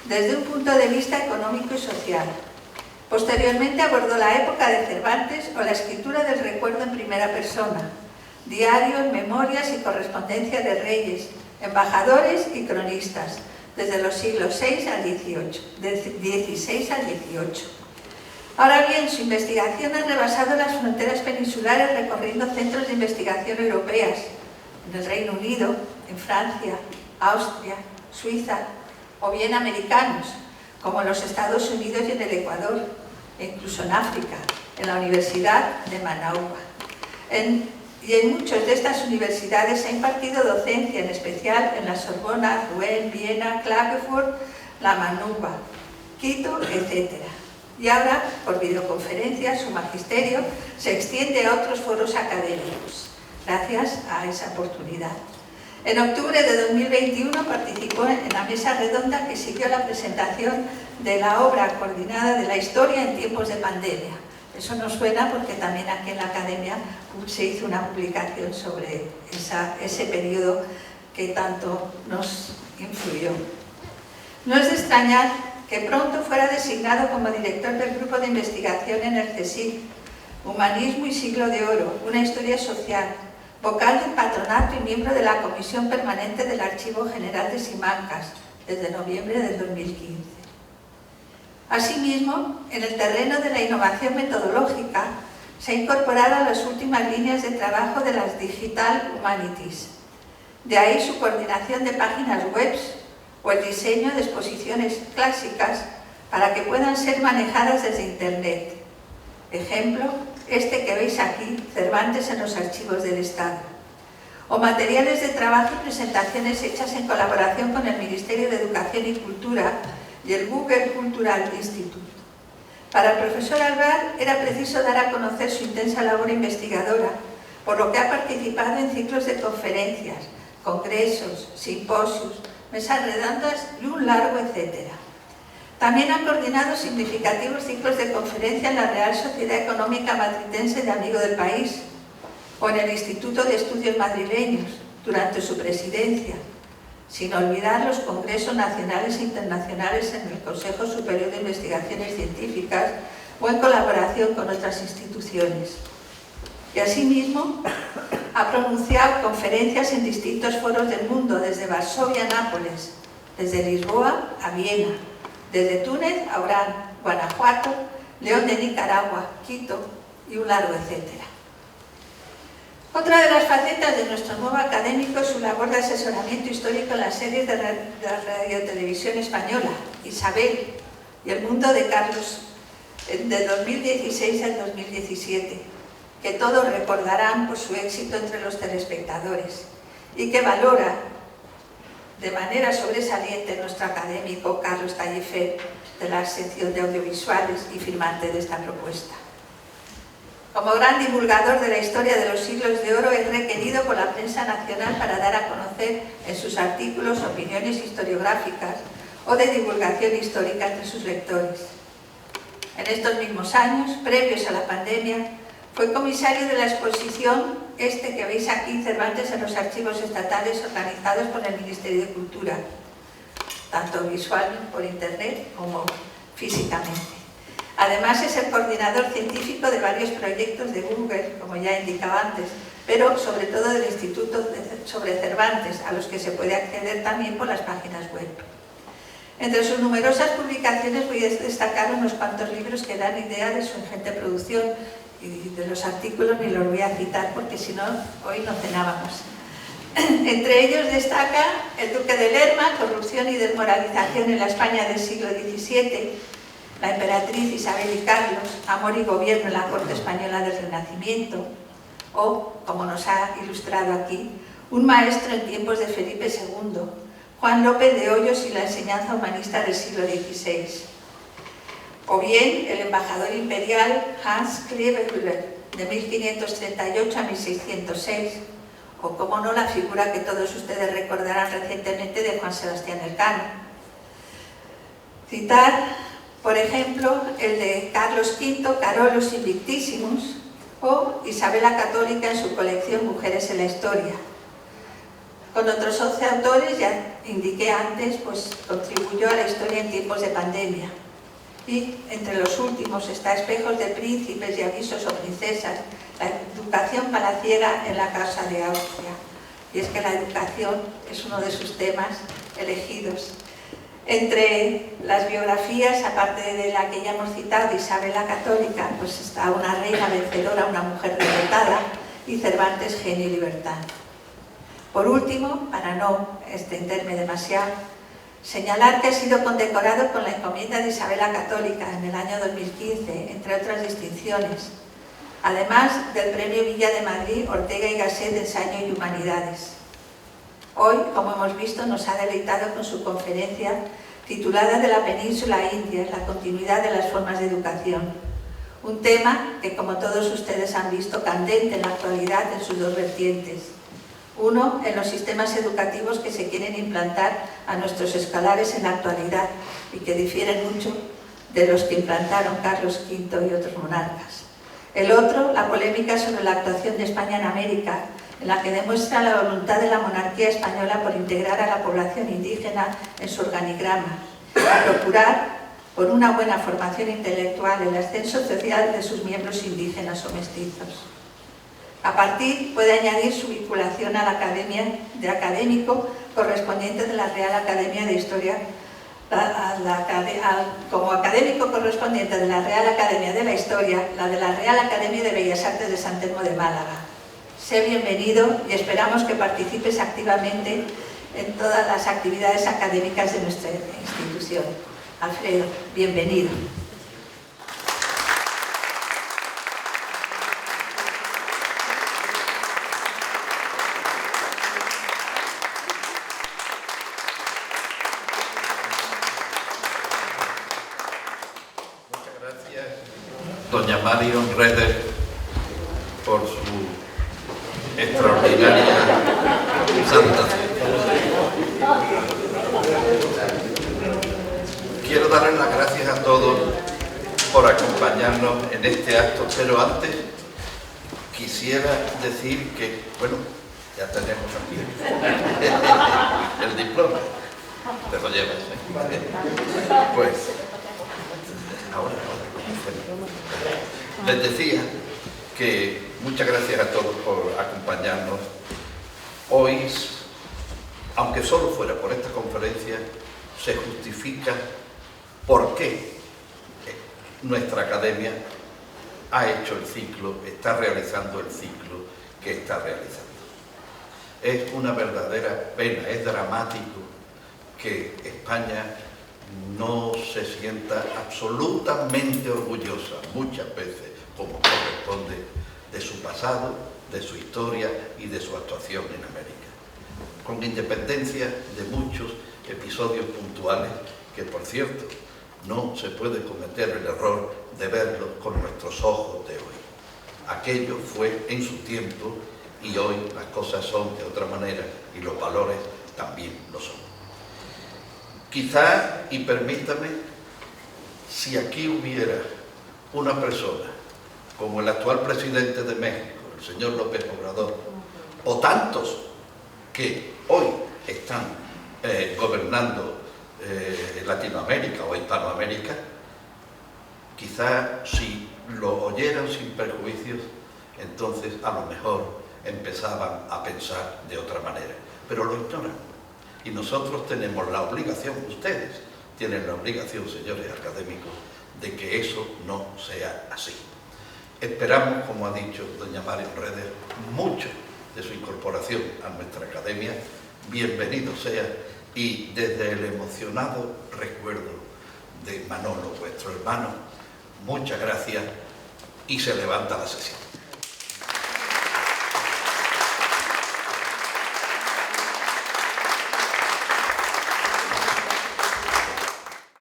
desde un punto de vista económico y social. Posteriormente abordó la época de Cervantes o la escritura del recuerdo en primera persona, diarios, memorias y correspondencia de reyes, embajadores y cronistas, desde los siglos XVI al XVIII, del XVI al XVIII. Ahora bien, su investigación ha rebasado las fronteras peninsulares recorriendo centros de investigación europeas, en el Reino Unido, en Francia, Austria, Suiza, o bien americanos, como en los Estados Unidos y en el Ecuador, e incluso en África, en la Universidad de Managua. Y en muchas de estas universidades ha impartido docencia, en especial en la Sorbona, Rouen, Viena, Klagenfurt, La Managua, Quito, etc. Y ahora, por videoconferencia, su magisterio se extiende a otros foros académicos, gracias a esa oportunidad. En octubre de 2021 participó en la mesa redonda que siguió la presentación de la obra coordinada de la historia en tiempos de pandemia. Eso nos suena porque también aquí en la Academia se hizo una publicación sobre ese periodo que tanto nos influyó. No es de extrañar que pronto fuera designado como director del grupo de investigación en el CSIC, Humanismo y Siglo de Oro, una historia social, vocal del patronato y miembro de la Comisión Permanente del Archivo General de Simancas, desde noviembre del 2015. Asimismo, en el terreno de la innovación metodológica, se ha incorporado a las últimas líneas de trabajo de las Digital Humanities. De ahí su coordinación de páginas web o el diseño de exposiciones clásicas para que puedan ser manejadas desde Internet. Ejemplo, este que veis aquí, Cervantes en los archivos del Estado. O materiales de trabajo y presentaciones hechas en colaboración con el Ministerio de Educación y Cultura y el Google Cultural Institute. Para el profesor Alvar era preciso dar a conocer su intensa labor investigadora, por lo que ha participado en ciclos de conferencias, congresos, simposios, mesas redondas y un largo etcétera. También ha coordinado significativos ciclos de conferencia en la Real Sociedad Económica Matritense de Amigo del País o en el Instituto de Estudios Madrileños durante su presidencia, sin olvidar los congresos nacionales e internacionales en el Consejo Superior de Investigaciones Científicas o en colaboración con otras instituciones. Y asimismo ha pronunciado conferencias en distintos foros del mundo, desde Varsovia a Nápoles, desde Lisboa a Viena, desde Túnez a Orán, Guanajuato, León de Nicaragua, Quito y un largo etcétera. Otra de las facetas de nuestro nuevo académico es su labor de asesoramiento histórico en las series de la radiotelevisión española, Isabel y El mundo de Carlos, de 2016 al 2017, que todos recordarán por su éxito entre los telespectadores y que valora de manera sobresaliente nuestro académico Carlos Tallefer, de la sección de audiovisuales y firmante de esta propuesta. Como gran divulgador de la historia de los siglos de oro, es requerido por la prensa nacional para dar a conocer en sus artículos opiniones historiográficas o de divulgación histórica entre sus lectores. En estos mismos años, previos a la pandemia, fue comisario de la exposición que veis aquí, Cervantes en los archivos estatales, organizados por el Ministerio de Cultura, tanto visual por internet como físicamente. Además, es el coordinador científico de varios proyectos de Google, como ya indicaba antes, pero sobre todo del Instituto sobre Cervantes, a los que se puede acceder también por las páginas web. Entre sus numerosas publicaciones voy a destacar unos cuantos libros que dan idea de su ingente producción, y de los artículos ni los voy a citar porque si no, hoy no cenábamos. Entre ellos destaca El Duque de Lerma, Corrupción y Desmoralización en la España del siglo XVII, La emperatriz Isabel y Carlos, Amor y Gobierno en la Corte Española del Renacimiento, o, como nos ha ilustrado aquí, Un maestro en tiempos de Felipe II, Juan López de Hoyos y la enseñanza humanista del siglo XVI. O bien el embajador imperial Hans Kleebühler, de 1538 a 1606, o como no la figura que todos ustedes recordarán recientemente de Juan Sebastián Elcano. Citar, por ejemplo, el de Carlos V, Carolus Invictissimus, o Isabel la Católica en su colección Mujeres en la Historia. Con otros 11 autores, ya indiqué antes, pues contribuyó a la historia en tiempos de pandemia. Y entre los últimos está Espejos de príncipes y avisos o princesas, la educación palaciega en la Casa de Austria. Y es que la educación es uno de sus temas elegidos. Entre las biografías, aparte de la que ya hemos citado, de Isabel la Católica, pues está Una reina vencedora, una mujer derrotada, y Cervantes, Genio y Libertad. Por último, para no extenderme demasiado, señalar que ha sido condecorado con la encomienda de Isabel la Católica en el año 2015, entre otras distinciones, además del Premio Villa de Madrid Ortega y Gasset de Ensayo y Humanidades. Hoy, como hemos visto, nos ha deleitado con su conferencia titulada De la península india, la continuidad de las formas de educación, un tema que, como todos ustedes han visto, candente en la actualidad en sus dos vertientes. Uno, en los sistemas educativos que se quieren implantar a nuestros escolares en la actualidad y que difieren mucho de los que implantaron Carlos V y otros monarcas. El otro, la polémica sobre la actuación de España en América, en la que demuestra la voluntad de la monarquía española por integrar a la población indígena en su organigrama y procurar por una buena formación intelectual, el ascenso social de sus miembros indígenas o mestizos. A partir puede añadir su vinculación a la academia de académico correspondiente de la Real Academia de Historia, como académico correspondiente de la Real Academia de la Historia, la de la Real Academia de Bellas Artes de San Telmo de Málaga. Sé bienvenido y esperamos que participes activamente en todas las actividades académicas de nuestra institución. Alfredo, bienvenido. Doña Marion Reder por su extraordinaria santa fe. Quiero darles las gracias a todos por acompañarnos en este acto, pero antes quisiera decir que, bueno, ya tenemos aquí el diploma, te lo llevas, ¿eh? Pues, ahora. Les decía que muchas gracias a todos por acompañarnos. Hoy, aunque solo fuera por esta conferencia, se justifica por qué nuestra academia ha hecho el ciclo, está realizando el ciclo que está realizando. Es una verdadera pena, es dramático que España no se sienta absolutamente orgullosa, muchas veces, como corresponde, de su pasado, de su historia y de su actuación en América. Con independencia de muchos episodios puntuales que, por cierto, no se puede cometer el error de verlos con nuestros ojos de hoy. Aquello fue en su tiempo y hoy las cosas son de otra manera y los valores también lo son. Quizá, y permítame, si aquí hubiera una persona como el actual presidente de México, el señor López Obrador, o tantos que hoy están gobernando Latinoamérica o Hispanoamérica, quizá si lo oyeran sin perjuicios, entonces a lo mejor empezaban a pensar de otra manera, pero lo ignoran. Y nosotros tenemos la obligación, ustedes tienen la obligación, señores académicos, de que eso no sea así. Esperamos, como ha dicho doña Marion Reder, mucho de su incorporación a nuestra academia. Bienvenido sea, y desde el emocionado recuerdo de Manolo, vuestro hermano, muchas gracias, y se levanta la sesión.